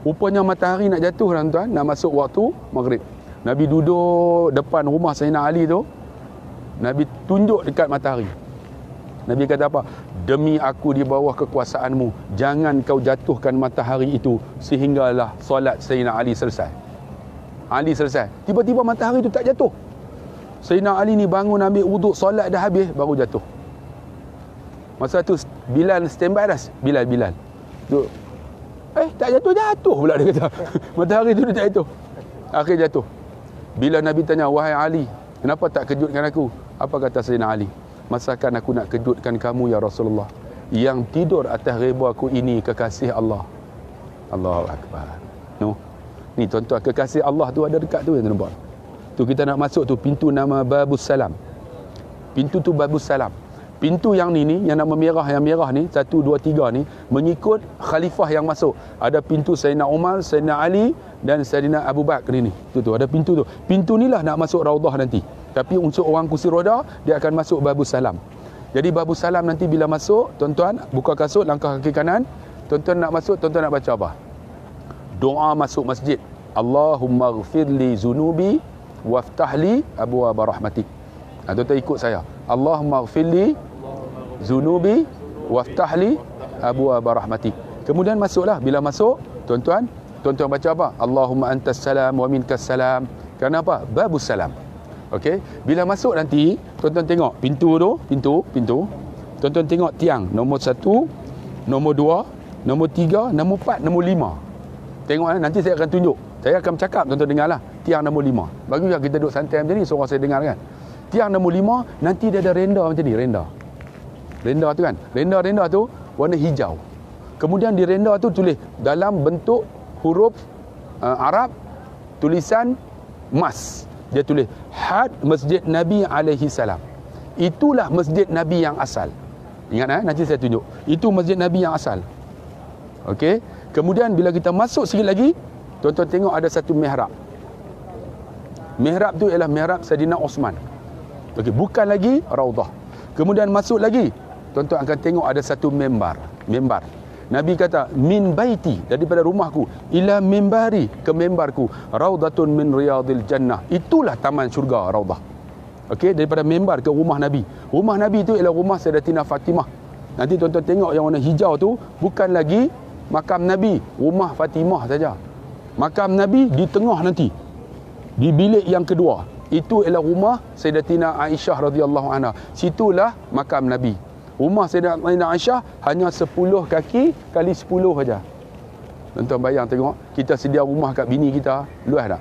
Rupanya matahari nak jatuh, tuan-tuan, nak masuk waktu maghrib. Nabi duduk depan rumah Sayyidina Ali tu. Nabi tunjuk dekat matahari. Nabi kata apa? "Demi aku di bawah kekuasaanmu, jangan kau jatuhkan matahari itu sehinggalah solat Sayyidina Ali selesai." Ali selesai. Tiba-tiba matahari itu tak jatuh. Sayyidina Ali ni bangun ambil wuduk, solat dah habis, baru jatuh. Masa tu Bilal standby dah. Bilal. Tu, tak jatuh pula dia kata. Matahari tu dia tak jatuh. Akhir jatuh. Bila Nabi tanya, "Wahai Ali, kenapa tak kejutkan aku?" Apa kata Sayyidina Ali? "Masakan aku nak kejutkan kamu ya Rasulullah? Yang tidur atas riba aku ini kekasih Allah." Allahu Akbar. No. Ni tuan-tuan, kekasih Allah tu ada dekat tu, yang nampak. Tu kita nak masuk tu pintu nama Babus Salam. Pintu tu Babus Salam. Pintu yang ni yang nama merah, yang merah ni 1 2 3 ni mengikut khalifah yang masuk. Ada pintu Sayyidina Umar, Sayyidina Ali dan Sayyidina Abu Bakar ni. Tu ada pintu tu. Pintu ni lah nak masuk Raudhah nanti. Tapi untuk orang kursi roda, dia akan masuk Babus Salam. Jadi Babus Salam nanti bila masuk, tuan-tuan buka kasut, langkah kaki kanan. Tuan-tuan nak masuk, tuan-tuan nak baca apa? Doa masuk masjid. Allahumma ghfirli zunubi waftahli abwaab rahmatik. Tuan-tuan ikut saya. Allahumma ghfirli zunubi waftahli abwaab rahmatik. Kemudian masuklah. Bila masuk, tuan-tuan baca apa? Allahumma antas salam wa minkas salam. Kenapa? Babus Salam. Okey. Bila masuk nanti, tuan-tuan tengok pintu tu, pintu. Tuan-tuan tengok tiang nombor 1, nombor 2, nombor 3, nombor 4, nombor 5. Tengok nanti saya akan tunjuk. Saya akan bercakap, tuan-tuan dengarlah. Tiang nombor 5. Baguslah kita duduk santai macam ni, suara saya dengar kan. Tiang nombor 5, nanti dia ada renda macam ni, renda. Renda tu kan. Renda tu warna hijau. Kemudian di renda tu tulis dalam bentuk huruf Arab, tulisan emas. Dia tulis Had Masjid Nabi alaihi salam. Itulah masjid Nabi yang asal. Ingat nanti saya tunjuk. Itu masjid Nabi yang asal. Okey. Kemudian bila kita masuk sikit lagi, tuan-tuan tengok ada satu mihrab. Mihrab tu ialah mihrab Saidina Osman. Okey, bukan lagi Raudhah. Kemudian masuk lagi, tuan-tuan akan tengok ada satu mimbar. Nabi kata, "Min baiti," daripada rumahku, "ila mimbari," ke mimbarku, "Raudhatun min riyadil jannah." Itulah taman syurga Raudhah. Okey, daripada mimbar ke rumah Nabi. Rumah Nabi tu ialah rumah Sayyidatina Fatimah. Nanti tuan-tuan tengok yang warna hijau tu bukan lagi makam Nabi, rumah Fatimah saja. Makam Nabi di tengah nanti. Di bilik yang kedua. Itu ialah rumah Sayyidatina Aisyah radhiyallahu anha. Situlah makam Nabi. Rumah Sayyidatina Aisyah hanya 10 kaki kali 10 saja. Tuan-tuan bayang tengok, kita sedia rumah kat bini kita, luas tak?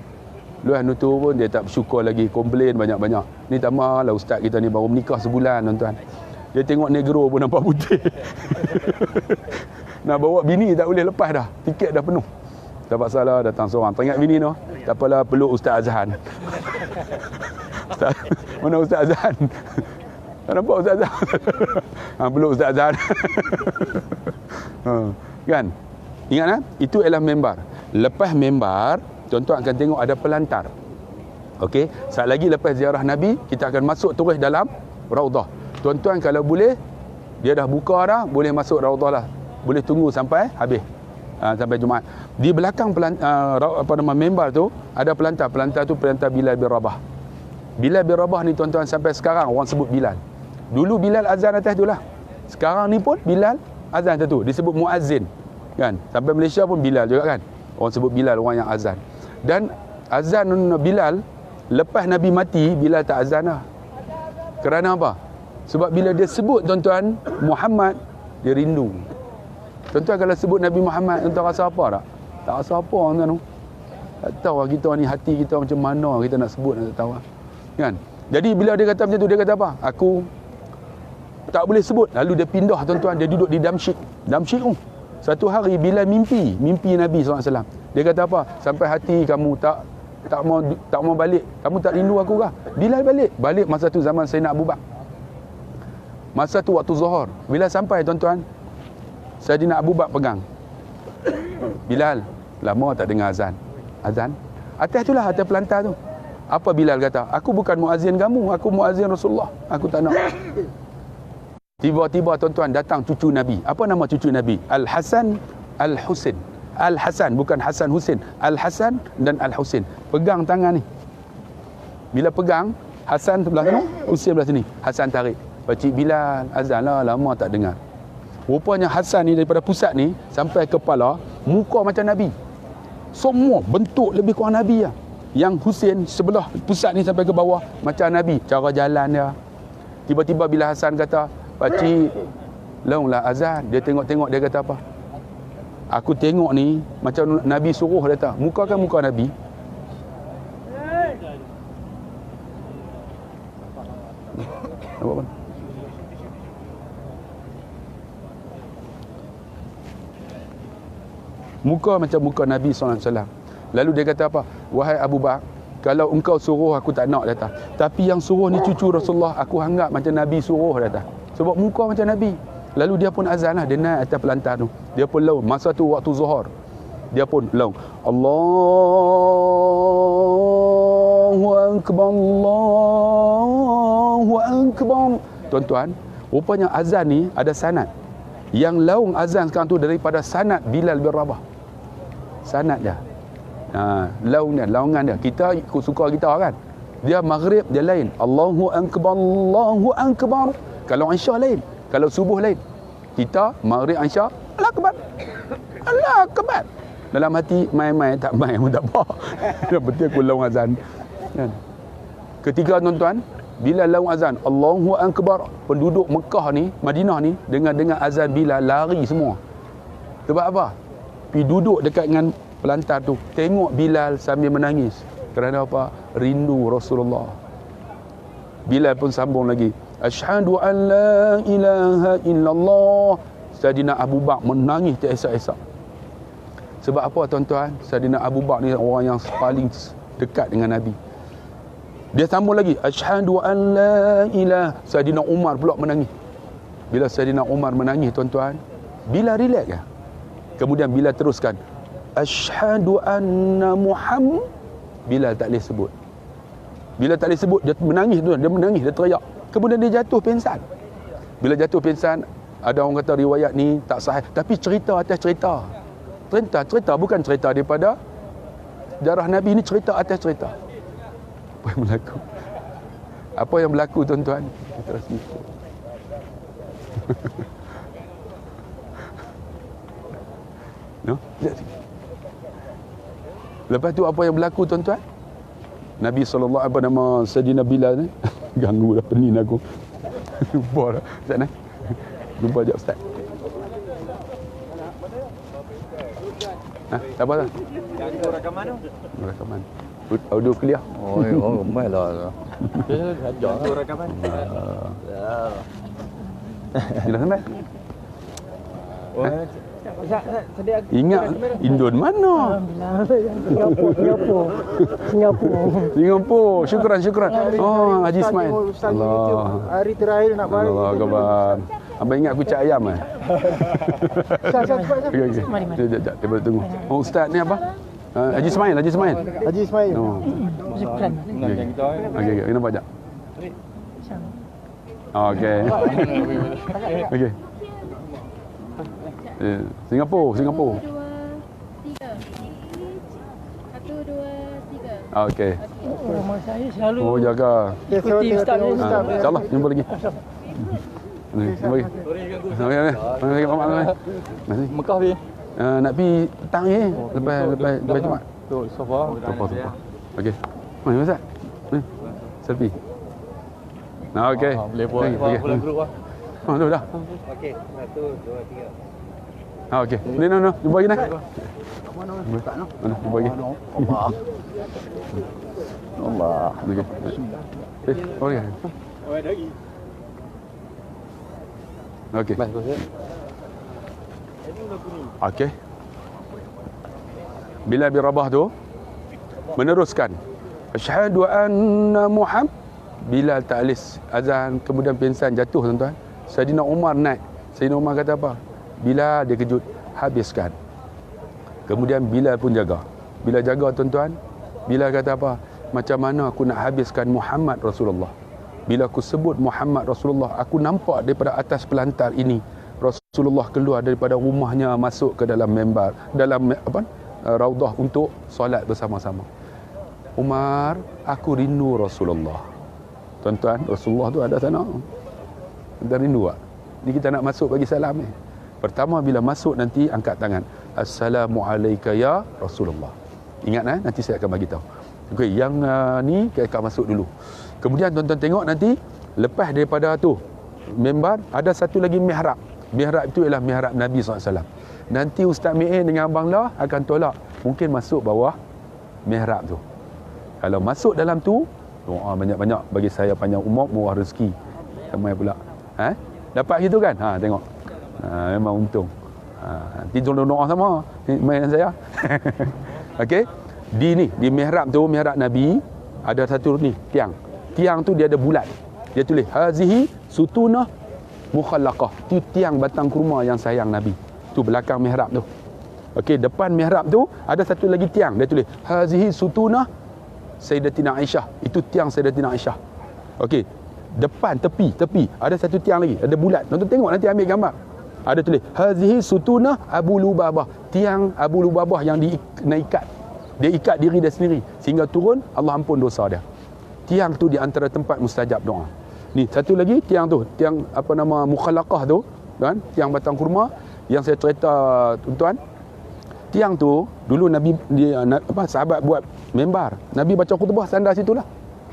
Luas nutur pun dia tak bersyukur lagi, komplain banyak-banyak. Ni tambahlah ustaz kita ni baru menikah sebulan, tuan-tuan. Dia tengok negro pun nampak putih. Nak bawa bini tak boleh lepas dah. Tiket dah penuh. Tak salah datang seorang. Teringat bini tu? Tak apalah, peluk Ustaz Azhan. Ustaz, mana Ustaz Azhan? Tak nampak Ustaz Azhan? Peluk Ustaz Azhan. Kan? Ingat itu ialah mimbar. Lepas mimbar, tuan-tuan akan tengok ada pelantar. Okey, saat lagi lepas ziarah Nabi, kita akan masuk terus dalam Raudhah. Tuan-tuan kalau boleh, dia dah buka dah, boleh masuk Raudhah lah. Boleh tunggu sampai habis. sampai Jumaat. Di belakang member tu ada pelantar. Pelantar tu pelantar Bilal bin Rabah. Bilal bin Rabah ni tuan-tuan sampai sekarang orang sebut Bilal. Dulu Bilal azan atas tu lah. Sekarang ni pun Bilal azan atas tu. Disebut muazzin. Kan? Sampai Malaysia pun Bilal juga kan. Orang sebut Bilal, orang yang azan. Dan azan Bilal, lepas Nabi mati, Bilal tak azan lah. Kerana apa? Sebab bila dia sebut tuan-tuan Muhammad, dia rindu. Tuan-tuan kalau sebut Nabi Muhammad, tuan-tuan rasa apa tak? Tak rasa apa tuan-tuan tu. Tak tahu lah kita ni hati kita macam mana kita nak sebut, tak tahu lah. Kan? Jadi bila dia kata macam tu, dia kata apa? Aku tak boleh sebut. Lalu dia pindah tuan-tuan, dia duduk di Damsyik. Damsyik tu. Satu hari bila mimpi Nabi SAW. Dia kata apa? Sampai hati kamu tak mau balik. Kamu tak rindu aku kah? Bilal balik. Balik masa tu zaman Sayyidina Abu Bakar. Masa tu waktu Zuhur. Bila sampai tuan-tuan, Sayyidina Abu Bakar pegang. Bilal, lama tak dengar azan. Azan? Atas tu lah, atas pelantar tu. Apa Bilal kata? Aku bukan muazzin kamu, aku muazzin Rasulullah. Aku tak nak. Tiba-tiba tuan-tuan datang cucu Nabi. Apa nama cucu Nabi? Al-Hasan, Al-Husin. Al-Hasan, bukan Hasan Husin. Al-Hasan dan Al-Husin. Pegang tangan ni. Bila pegang, Hasan sebelah sini, Husin sebelah sini. Hasan tarik. Pakcik Bilal, azan lah, lama tak dengar. Rupanya Hasan ni daripada pusat ni sampai kepala, muka macam Nabi. Semua bentuk lebih kurang Nabi lah. Yang Husin sebelah pusat ni sampai ke bawah macam Nabi. Cara jalan dia. Tiba-tiba bila Hasan kata, pakcik, longlah azan. Dia tengok-tengok, dia kata apa? Aku tengok ni macam Nabi suruh, dia kata. Muka kan muka Nabi. Apa? Muka macam muka Nabi SAW. Lalu dia kata apa? Wahai Abu Bakar, kalau engkau suruh aku tak nak, dia kata. Tapi yang suruh ni cucu Rasulullah, aku anggap macam Nabi suruh, dia kata. Sebab muka macam Nabi. Lalu dia pun azan lah, dia naik atas pelantar tu. Dia pun laung. Masa tu waktu Zuhur. Dia pun laung. Allahu Akbar, Allahu Akbar. Tuan-tuan, rupanya azan ni ada sanad. Yang laung azan sekarang tu daripada sanad Bilal bin Rabah. Sanad dia. Laungan dia. Kita ikut suka kita kan. Dia maghrib dia lain. Allahu Akbar, Allahu Akbar. Kalau Isya lain. Kalau subuh lain. Kita maghrib Isya, Allah Akbar. Allah Akbar. Dalam hati main-main tak main pun tak apa. Yang penting aku laung azan. Kan? Ketiga tuan-tuan, bila laung azan Allahu Akbar, penduduk Mekah ni, Madinah ni dengar azan Bilal lari semua. Sebab apa? Pergi duduk dekat dengan pelantar tu, tengok Bilal sambil menangis. Kerana apa? Rindu Rasulullah. Bilal pun sambung lagi. Asyhadu an la ilaha illallah. Sayyidina Abu Bakar menangis teresak-esak. Sebab apa tuan-tuan? Sayyidina Abu Bakar ni orang yang paling dekat dengan Nabi. Dia sambung lagi. Asyhadu an la ilaha. Sayyidina Umar pula menangis. Bila Sayyidina Umar menangis tuan-tuan, Bilal relax ke? Kemudian Bilal teruskan. Asyhadu anna Muhammad. Bilal tak boleh sebut. Bila tak boleh sebut, dia menangis tu, dia menangis, dia teriak. Kemudian dia jatuh pingsan. Bila jatuh pingsan, ada orang kata riwayat ni tak sahih, tapi cerita atas cerita. Cerita bukan cerita daripada sejarah Nabi, ni cerita atas cerita. Apa yang berlaku? Apa yang berlaku tuan-tuan? Terus ikut. No? Lepas tu apa yang berlaku tuan-tuan? Nabi SAW, apa nama Sayyidina Bilal ni? Ganggu dah, pening aku. Lupa dah. Ustaz ni. Jumpa sekejap Ustaz. Tak apa tak? Yang rakaman tu? Rakaman. Audio clear. Oh, ramai lah. Ajak rakaman. Bila sampai? Ingat Indon mana? Singapura. Syukran. Oh, Haji Ismail. Allah. Hari terakhir nak balik. Allah Akbar. Abang ingat kucak ayam eh? Okey. Sekejap, kita boleh tunggu. Oh, ustaz ni apa? Haji Ismail. Oh. Syukran. Okey. Kenapa sekejap? Okey. Okey. Singapura. tiga. Okey. Rumah saya selalu Oh, jaga. ikuti ustaz ni. InsyaAllah, jumpa lagi. Jumpa lagi. Masih. Mekah ni. Nak pergi petang ni. Lepas Jumaat. Tu sofa. Sofa. Okey. Mana Ustaz? Selfie. Nah, okey. Boleh buat bulan grup lah. Tu dah. Okey, 1, 2, 3. Okey. Ni no. Jumpa lagi dah. Jumpa lagi. Allah. Okey. Okey. Okey. Okey. Bilal bin Rabah tu meneruskan asyhadu anna Muhammad. Bilal ta'lis azan, kemudian pingsan jatuh tuan-tuan. Saidina Umar naik. Saidina Umar kata apa? Bilal dia kejut, habiskan. Kemudian Bilal pun jaga. Bilal jaga tuan-tuan. Bilal kata apa? Macam mana aku nak habiskan Muhammad Rasulullah? Bila aku sebut Muhammad Rasulullah, aku nampak daripada atas pelantar ini Rasulullah keluar daripada rumahnya masuk ke dalam mimbar, dalam raudah untuk solat bersama-sama. Umar, aku rindu Rasulullah. Tuan-tuan, Rasulullah tu ada sana. Kita rindu tak? Ni kita nak masuk bagi salam ni. Pertama bila masuk nanti angkat tangan. Assalamualaikum ya Rasulullah. Ingat nanti saya akan bagi tahu. Okey, yang ni kita akan masuk dulu. Kemudian tuan-tuan tengok nanti lepas daripada tu mimbar ada satu lagi mihrab. Mihrab itu ialah mihrab Nabi SAW. Nanti Ustaz Mi'in dengan Abang Lah akan tolak. Mungkin masuk bawah mihrab tu. Kalau masuk dalam tu, doa banyak-banyak bagi saya panjang umur, murah rezeki. Ramai pula. Dapat gitu kan? Tengok. Memang untung. Nanti tolong doa sama. Main dengan saya. Okey. Di mihrab tu, mihrab Nabi, ada satu ni, tiang. Tiang tu dia ada bulat. Dia tulis, hazihi sutunah mukhallaqah. Tu tiang batang kurma yang sayang Nabi. Tu belakang mihrab tu. Okey, depan mihrab tu ada satu lagi tiang. Dia tulis, hazihi sutunah Sayyidatina Aisyah. Itu tiang Sayyidatina Aisyah. Okey, depan tepi ada satu tiang lagi, ada bulat. Tonton tengok nanti ambil gambar. Ada tulis, hazihi sutunah Abu Lubabah. Tiang Abu Lubabah yang ikat. Dia ikat diri dia sendiri sehingga turun Allah ampun dosa dia. Tiang tu di antara tempat mustajab doa. Ni satu lagi tiang tu, tiang mukhallaqah tu, kan? Tiang batang kurma yang saya cerita tuan-tuan. Tiang tu dulu Nabi sahabat buat mimbar. Nabi baca khutbah sandar situlah.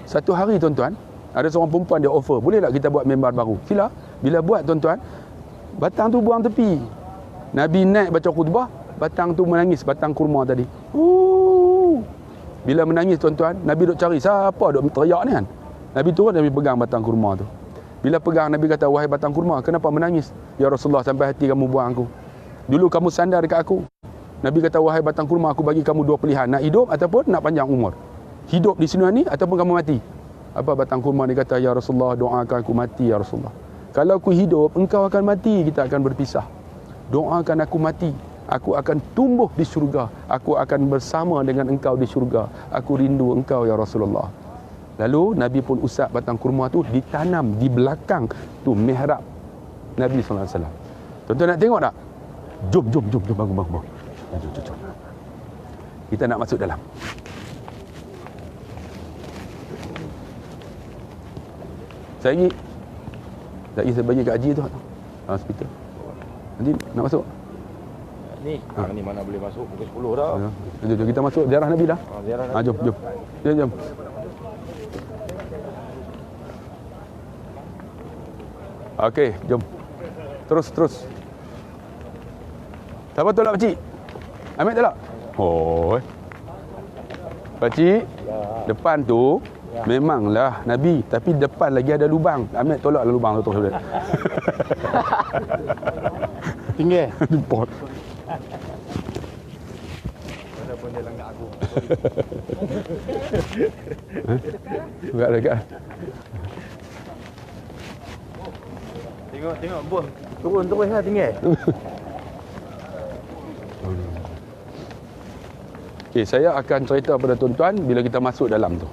Satu hari tuan-tuan, ada seorang perempuan dia offer, boleh tak kita buat mimbar baru? Sila. Bila buat tuan-tuan, batang tu buang tepi. Nabi naik baca khutbah, batang tu menangis, batang kurma tadi. Bila menangis tuan-tuan, Nabi duk cari siapa duk teriak ni kan. Nabi turun, Nabi pegang batang kurma tu. Bila pegang, Nabi kata, wahai batang kurma, kenapa menangis? Ya Rasulullah, sampai hati kamu buang aku. Dulu kamu sandar dekat aku. Nabi kata, wahai batang kurma, aku bagi kamu dua pilihan, nak hidup ataupun nak panjang umur. Hidup di sini ni ataupun kamu mati. Apa batang kurma ni kata, ya Rasulullah, doakan aku mati ya Rasulullah. Kalau aku hidup, engkau akan mati, kita akan berpisah. Doakan aku mati, aku akan tumbuh di syurga, aku akan bersama dengan engkau di syurga. Aku rindu engkau ya Rasulullah. Lalu Nabi pun usap batang kurma tu, ditanam di belakang tu mihrab Nabi SAW. Tuan-tuan nak tengok tak? Jom bangun. Jom. Kita nak masuk dalam. Saya bagi kat Haji tu hospital. Nanti nak masuk. Ni mana boleh masuk pukul 10 dah. Jom kita masuk ziarah Nabi dah. Ziarah Nabi. Jom. Okey, jom. Terus. Siapa tolak pakcik? Ambil tolak? Oh. Pakcik, depan tu memanglah Nabi, tapi depan lagi ada lubang. Ambil tolaklah lubang tu terus. Tinggi. Pot. Walaupun dia langgar aku. Dekat. Tengok bos. Turun terus lah tinggi. Okey, saya akan cerita pada tuan-tuan bila kita masuk dalam tu.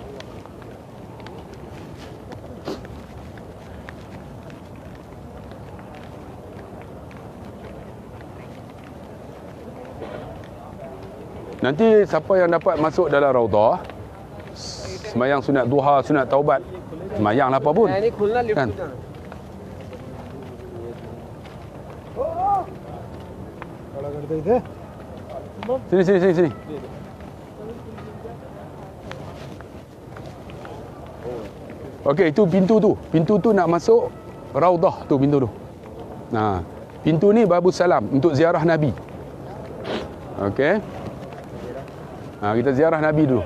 Nanti siapa yang dapat masuk dalam Raudah, semayang sunat duha, sunat taubat, semayang lah apa pun. Ini kulna lift Kan? Kalau kata itu, Sini. Okey, itu pintu tu. Pintu tu nak masuk Raudah tu pintu tu. Nah, pintu ni Babus Salam untuk ziarah Nabi. Okey. Kita ziarah Nabi dulu.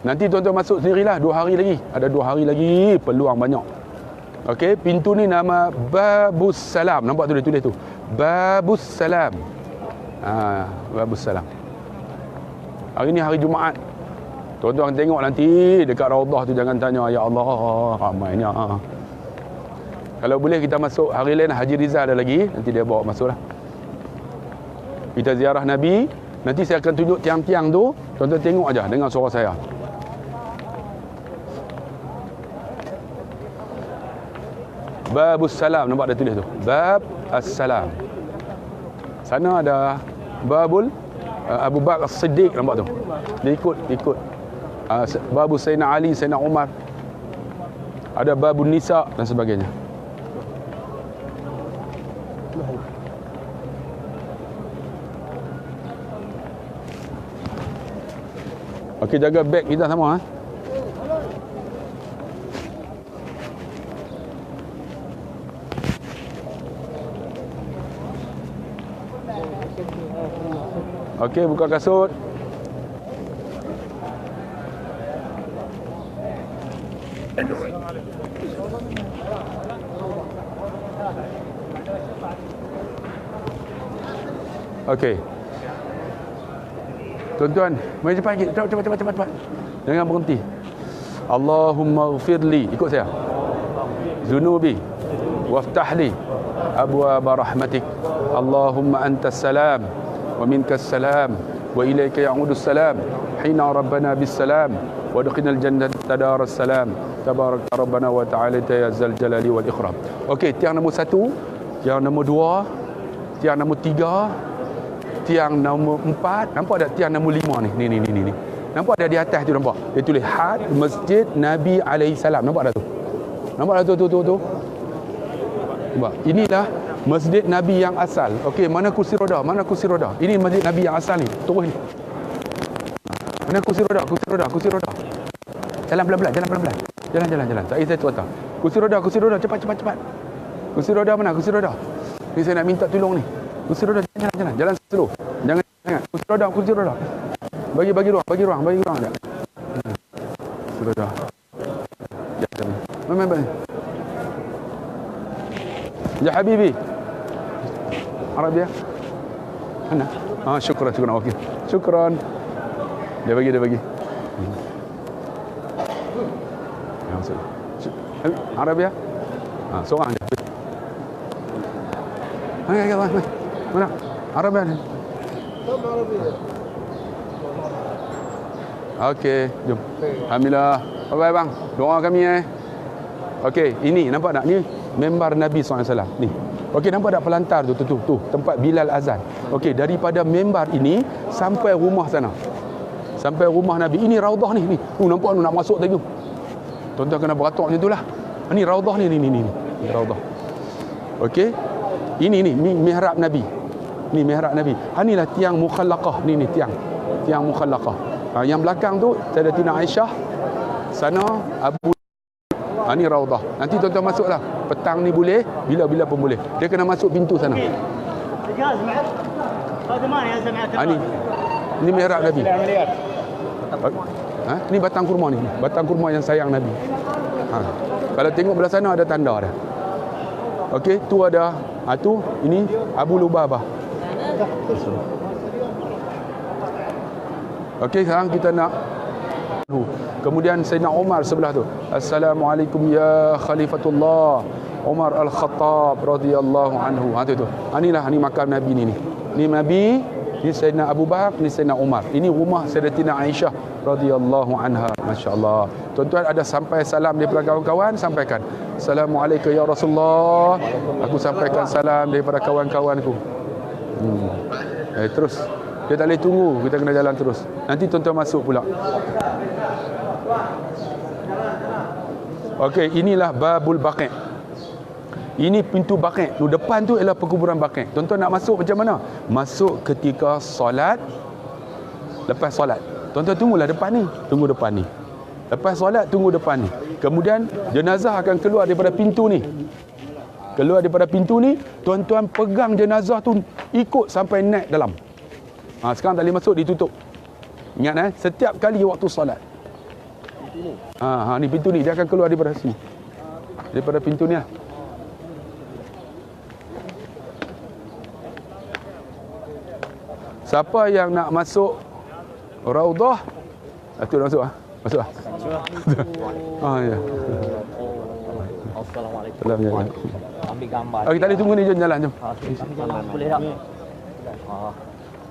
Nanti tuan-tuan masuk sendirilah 2 hari lagi. Ada 2 hari lagi, peluang banyak. Okey, pintu ni nama Babus Salam. Nampak tu dia tulis tu. Babus Salam. Babus Salam. Hari ni hari Jumaat. Tuan-tuan tengok nanti dekat Raudah tu, jangan tanya, ya Allah, ramainya. Kalau boleh kita masuk hari lain, Haji Rizal ada lagi, nanti dia bawa masuklah. Kita ziarah Nabi, nanti saya akan tunjuk tiang-tiang tu, tuan-tuan tengok aja dengan suara saya. Babus Salam, nampak dia tulis tu. Bab As-Salam. Sana ada Babul Abu Bakar As-Siddiq, nampak tu. Dia ikut. Babu Sayyidina Ali, Sayyidina Umar. Ada Babun Nisa dan sebagainya. Okey, jaga beg kita sama. Okey, buka kasut. Okey. Tuan-tuan, mari cepat lagi. Cepat. Jangan berhenti. Allahumma ghfirli. Ikut saya. Zunubi. Waftahli abwaaba rahmatik. Allahumma antas salam. Wa minkas salam. Wa ilayka ya'udus salam. Hina rabbana bis salam. Wa adkhilnal jannata daras salam. Tabarak rabbana wa ta'ala ya zal jalali wal ikram. Okey, tiang nombor 1, tiang nombor 2, tiang nombor 3, tiang nombor 4, nampak tak tiang nombor 5 ni? Ni. Nampak ada di atas tu, nampak? Dia tulis Had Masjid Nabi alaihi salam. Nampak tak tu? Nampak tak tu? Nampak? Inilah Masjid Nabi yang asal. Okey, mana kursi roda? Ini Masjid Nabi yang asal ni. Turun ni. Mana kursi roda? Jalan pelan-pelan. Jalan. Tak saya tu atas. Kursi roda, cepat. Kursi roda mana? Ni saya nak minta tolong ni. Kursi roda, jalan. Jalan slow. Jangan sangat. Kursi roda. Bagi ruang dah. Kursi roda. Jalan. Mana? Ya Habibi. Arabia. Mana? Syukran. Okey. Syukran. Dia bagi. Arabia. Seorang je. Hai. Mana? Arabia ni. Okey, jom. Alhamdulillah. Bye-bye bang. Doa kami Okey, ini nampak tak? Ni membar Nabi SAW. Ni. Okey, nampak tak pelantar tu? Tu. Tempat Bilal azan. Okey, daripada membar ini sampai rumah sana. Sampai rumah Nabi. Ini Raudah ni. Nampak nak masuk tadi tu. Tuan-tuan kena beratok macam itulah. Ni Raudah ni. Ni Raudah. Okey. Ini mihrab Nabi. Ni mihrab Nabi. Inilah tiang mukhallaqah. Ni tiang mukhallaqah. Yang belakang tu Sayyidatina Aisyah. Sana Abu. Ni Raudah. Nanti tuan-tuan masuklah. Petang ni boleh, bila-bila pun boleh. Dia kena masuk pintu sana. Ni mihrab Nabi. Ni batang kurma ni. Batang kurma yang sayang Nabi. Kalau tengok belah sana ada tanda dah. Okey, tu ada. Tu ini Abu Lubabah. Okey, sekarang kita nak kemudian Sayyidina Umar sebelah tu. Assalamualaikum ya Khalifatullah Umar Al-Khattab radhiyallahu anhu. Tu. Ni makam Nabi ni. Ni Nabi, ni Sayyidina Abu Bakar, ni Sayyidina Umar. Ini rumah Sayyidatina Aisyah radhiyallahu anha. Masya-Allah. Tuan-tuan ada sampai salam daripada kawan-kawan, sampaikan. Assalamualaikum ya Rasulullah. Aku sampaikan salam daripada kawan-kawanku. Terus Dia tak boleh tunggu, kita kena jalan terus. Nanti tuan-tuan masuk pula. Okey, inilah Babul Baqi'. Ini pintu Baqi'. Tu depan tu ialah perkuburan Baqi'. Tuan-tuan nak masuk macam mana? Masuk ketika solat. Lepas solat. Tuan-tuan tunggulah depan ni. Tunggu depan ni. Lepas solat tunggu depan ni. Kemudian jenazah akan keluar daripada pintu ni. Keluar daripada pintu ni, tuan-tuan pegang jenazah tu ikut sampai naik dalam. Sekarang tak boleh masuk, ditutup. Ingat setiap kali waktu solat. Ni pintu ni, dia akan keluar daripada sini. Daripada pintu ni lah. Siapa yang nak masuk Raudhah? Datuk nak masuk Masuk ya. Assalamualaikum. Ambil gambar. Kita boleh tunggu ni, jom jalan, jom. Boleh tak?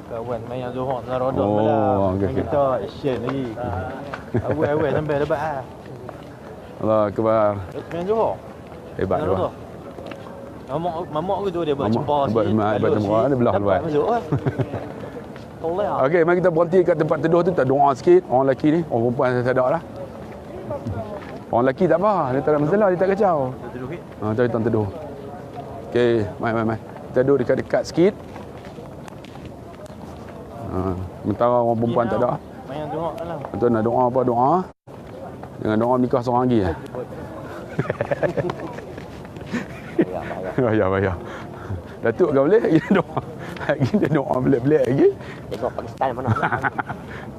Kawan main yang Johor nak rodok malam. Okay. Kita action lagi. Awal-awal sampai lebat ah. Allah Akbar. Main Johor. Hebat tu. Mamak ke tu dia buat cempa sikit. Buat cempa dia belah luar. Masuk ah. Toleh ah. Okey, mari kita berhenti kat tempat teduh tu, kita doa sikit. Orang lelaki ni, orang perempuan saya tak ada lah. Orang lelaki tak apa, dia tak ada masalah, dia tak kacau. Teduh sikit. Cari tuan teduh. Okey, mai. Kita duduk dekat-dekat sikit. Sementara orang perempuan tak ada. Main yang Johor lah. Tuan nak doa apa, doa. Jangan doa nikah seorang lagi Bayar. Datuk kau boleh kita doa. Kita doa belik-belik lagi. Tengok Pakistan mana.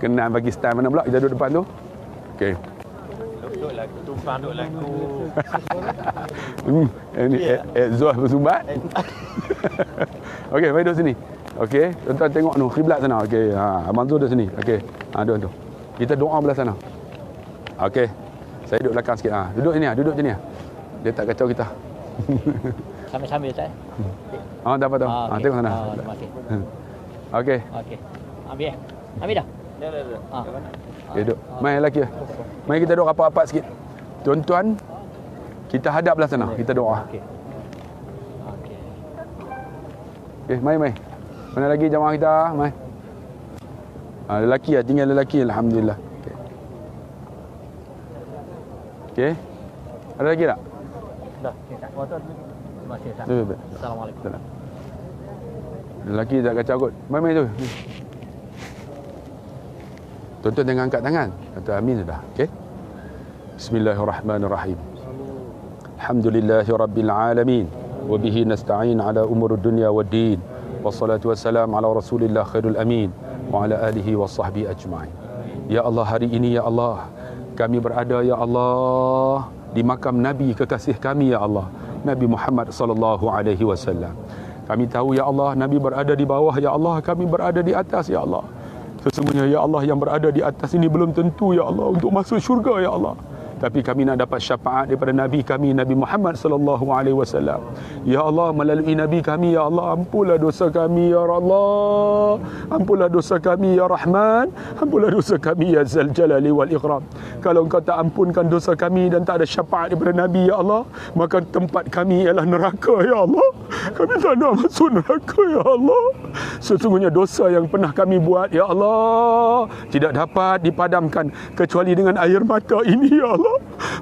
Kenal Pakistan mana pula, kita duduk depan tu. Okey. Duduk lagu tumpang, duduk lagu. Ini Zuhah bersumbat. Okey, mari duduk sini. Okey, tuan-tuan tengok tu kiblat sana. Okey, Abang Zul duduk sini. Okey. Duduk tu. Kita doa belah sana. Okey. Saya duduk belakang sikit. Duduk sini, duduk sini. Dia tak kacau kita. Sambil-sambil tak? Dapat tahu. Okay. Tengok sana. Terima kasih. Okey. Okey. Ambil dah. Dah. Okey, duduk. Mai lelaki. Mari kita duduk rapat-rapat sikit. Tuan-tuan, kita hadap belah sana. Kita doa. Okey. Okey, mai. Mana lagi jamaah kita? Mai. Lelaki lah, tinggal lelaki, alhamdulillah. Okey. Ada lagi tak? Dah. Terima kasih. Assalamualaikum. Lelaki tak kacau kot. Mai tu. Tuan-tuan jangan angkat tangan. Kata amin sudah. Okey. Bismillahirrahmanirrahim. Alhamdulillahirabbil alamin. Wa bihi nasta'in ala umurud dunya waddin. Wassalatu wassalam ala Rasulillah khairul amin wa ala alihi wa sahbihi ajma'in. Ya Allah, hari ini ya Allah, kami berada ya Allah di makam Nabi kekasih kami ya Allah, Nabi Muhammad sallallahu alaihi wasallam. Kami tahu ya Allah, Nabi berada di bawah ya Allah, kami berada di atas ya Allah. Sesungguhnya ya Allah, yang berada di atas ini belum tentu ya Allah untuk masuk syurga ya Allah. Tapi kami nak dapat syafaat daripada Nabi kami, Nabi Muhammad sallallahu alaihi wasallam. Ya Allah, melalui Nabi kami ya Allah, ampunlah dosa kami ya Allah. Ampunlah dosa kami ya Rahman. Ampunlah dosa kami ya Zal Jalali wal Ikram. Kalau Engkau tak ampunkan dosa kami dan tak ada syafaat daripada Nabi ya Allah, maka tempat kami ialah neraka ya Allah. Kami tak nak masuk neraka ya Allah. Sesungguhnya dosa yang pernah kami buat ya Allah tidak dapat dipadamkan kecuali dengan air mata ini ya Allah.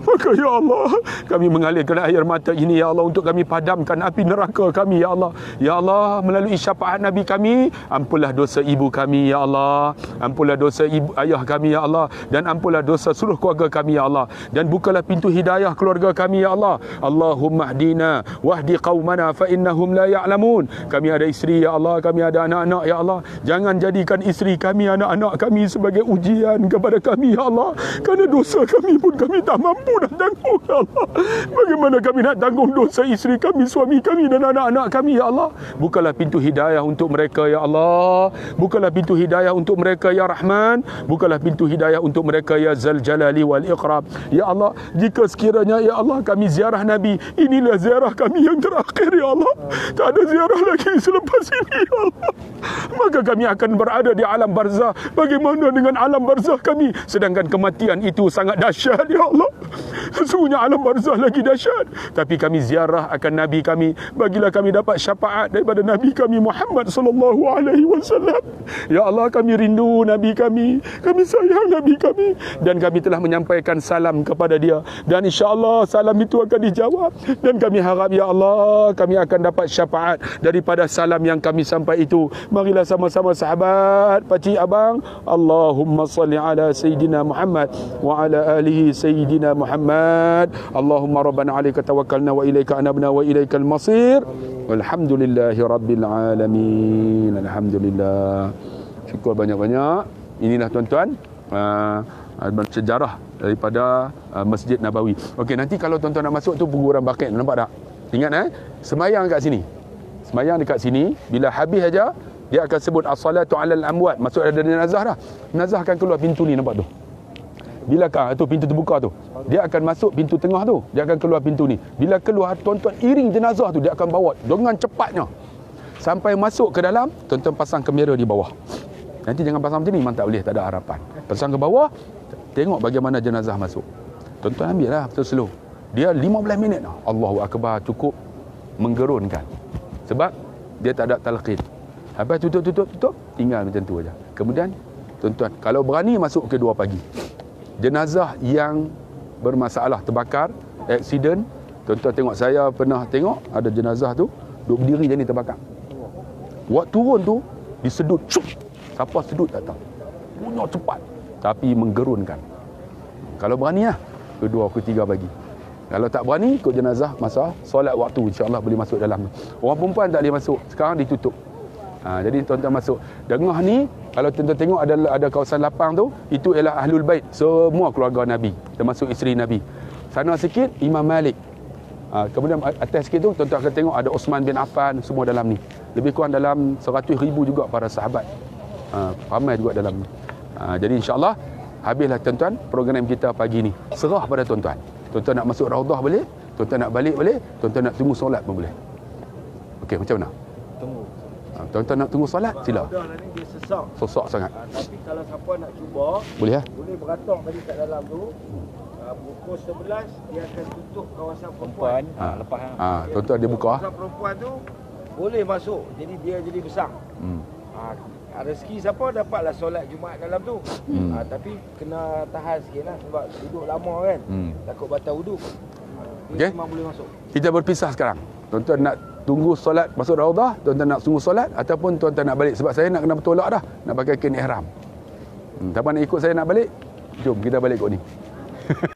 Maka ya Allah, kami mengalirkan air mata ini ya Allah untuk kami padamkan api neraka kami ya Allah. Ya Allah, melalui syafaat Nabi kami, ampunlah dosa ibu kami ya Allah. Ampunlah dosa ibu ayah kami ya Allah, dan ampunlah dosa seluruh keluarga kami ya Allah, dan bukalah pintu hidayah keluarga kami ya Allah. Allahumma hdina wahdi qaumana fa innahum la ya'lamun. Kami ada isteri ya Allah, kami ada anak-anak ya Allah. Jangan jadikan isteri kami, anak-anak kami sebagai ujian kepada kami ya Allah. Kerana dosa kami pun kami tak mampu nak tanggung ya Allah. Bagaimana kami nak tanggung dosa isteri kami, suami kami dan anak-anak kami ya Allah. Bukalah pintu hidayah untuk mereka ya Allah. Bukalah pintu hidayah untuk mereka ya Rahman. Bukalah pintu hidayah untuk mereka ya Zal Jalali wal Ikram. Ya Allah, jika sekiranya ya Allah kami ziarah Nabi, inilah ziarah kami yang terakhir ya Allah. Tak ada ziarah lagi selepas ini ya Allah. Maka kami akan berada di alam barzah. Bagaimana dengan alam barzah kami? Sedangkan kematian itu sangat dahsyat ya Allah. Sesungguhnya alam barzah lagi dahsyat. Tapi kami ziarah akan Nabi kami. Bagilah kami dapat syafaat daripada Nabi kami Muhammad sallallahu alaihi wasallam. Ya Allah, kami rindu Nabi kami. Kami sayang Nabi kami. Dan kami telah menyampaikan salam kepada dia. Dan insya-Allah salam itu akan dijawab. Dan kami harap ya Allah, kami akan dapat syafaat daripada salam yang kami sampai itu. Marilah sama-sama sahabat, pakcik, abang. Allahumma salli ala Sayyidina Muhammad wa ala alihi Sayyidina Muhammad. Allahumma rabbana alaika tawakkalna wa ilaika anabna wa ilaikal masir. Walhamdulillahi rabbil alamin. Alhamdulillah. Syukur banyak-banyak. Inilah tuan-tuan sejarah daripada Masjid Nabawi. Okey, nanti kalau tuan-tuan nak masuk tu pengguran baket, nampak tak? Ingat sembahyang kat sini. Sembahyang dekat sini, bila habis aja dia akan sebut as-salatu 'alal amwat. Maksud ada jenazah dah. Jenazah akan keluar pintu ni, nampak tu. Bila tu pintu terbuka tu, dia akan masuk pintu tengah tu, dia akan keluar pintu ni. Bila keluar, tuan-tuan iring jenazah tu, dia akan bawa dengan cepatnya sampai masuk ke dalam. Tuan-tuan pasang kamera di bawah. Nanti jangan pasang macam ni, memang tak boleh, tak ada harapan. Pasang ke bawah, tengok bagaimana jenazah masuk. Tuan-tuan ambil lah slow. Dia 15 minit dah. Allahu Akbar, cukup menggerunkan. Sebab dia tak ada talqin. Habis tutup, tinggal macam tu aja. Kemudian tuan-tuan, kalau berani masuk ke 2 pagi. Jenazah yang bermasalah, terbakar, aksiden, tuan-tuan tengok, saya pernah tengok ada jenazah tu duduk berdiri je ni terbakar. Waktu turun tu disedut, cup. Siapa sedut tak tahu. Punya cepat tapi menggerunkan. Kalau berani lah ke-2 ke-3 pagi. Kalau tak berani, ikut jenazah masa solat waktu, insya-Allah boleh masuk dalam. Orang perempuan tak boleh masuk. Sekarang ditutup. Jadi tuan-tuan masuk. Dengah ni, kalau tuan-tuan tengok ada kawasan lapang tu, itu ialah Ahlul Bait, semua keluarga Nabi, termasuk isteri Nabi. Sana sikit Imam Malik. Kemudian atas sikit tu tuan-tuan akan tengok ada Osman bin Affan, semua dalam ni. Lebih kurang dalam 100,000 juga para sahabat. Ramai juga dalam ni. Jadi insya-Allah habislah tuan-tuan program kita pagi ni. Serah pada tuan-tuan. Tuan-tuan nak masuk Raudah boleh, tuan-tuan nak balik boleh, tuan-tuan nak tunggu solat pun boleh. Okey, macam mana? Tunggu. Tuan-tuan nak tunggu solat, sila. Raudah ni dia sesak. Sesak sangat. Tapi kalau siapa nak cuba, Boleh lah. boleh beratok tadi kat dalam tu. Pukul 11 dia akan tutup kawasan perempuan. Lepas Tuan-tuan dia buka. Kawasan perempuan tu boleh masuk. Jadi dia jadi besar. Rezeki siapa dapatlah solat Jumaat dalam tu. Tapi kena tahan sikit lah sebab duduk lama kan. Takut batal wuduk. Okey. Memang boleh masuk. Kita berpisah sekarang. Tuan-tuan nak tunggu solat masuk Raudah, tuan-tuan nak tunggu solat ataupun tuan-tuan nak balik sebab saya nak kena bertolak dah, nak pakai kain ihram. Siapa nak ikut saya nak balik? Jom kita balik kot ni.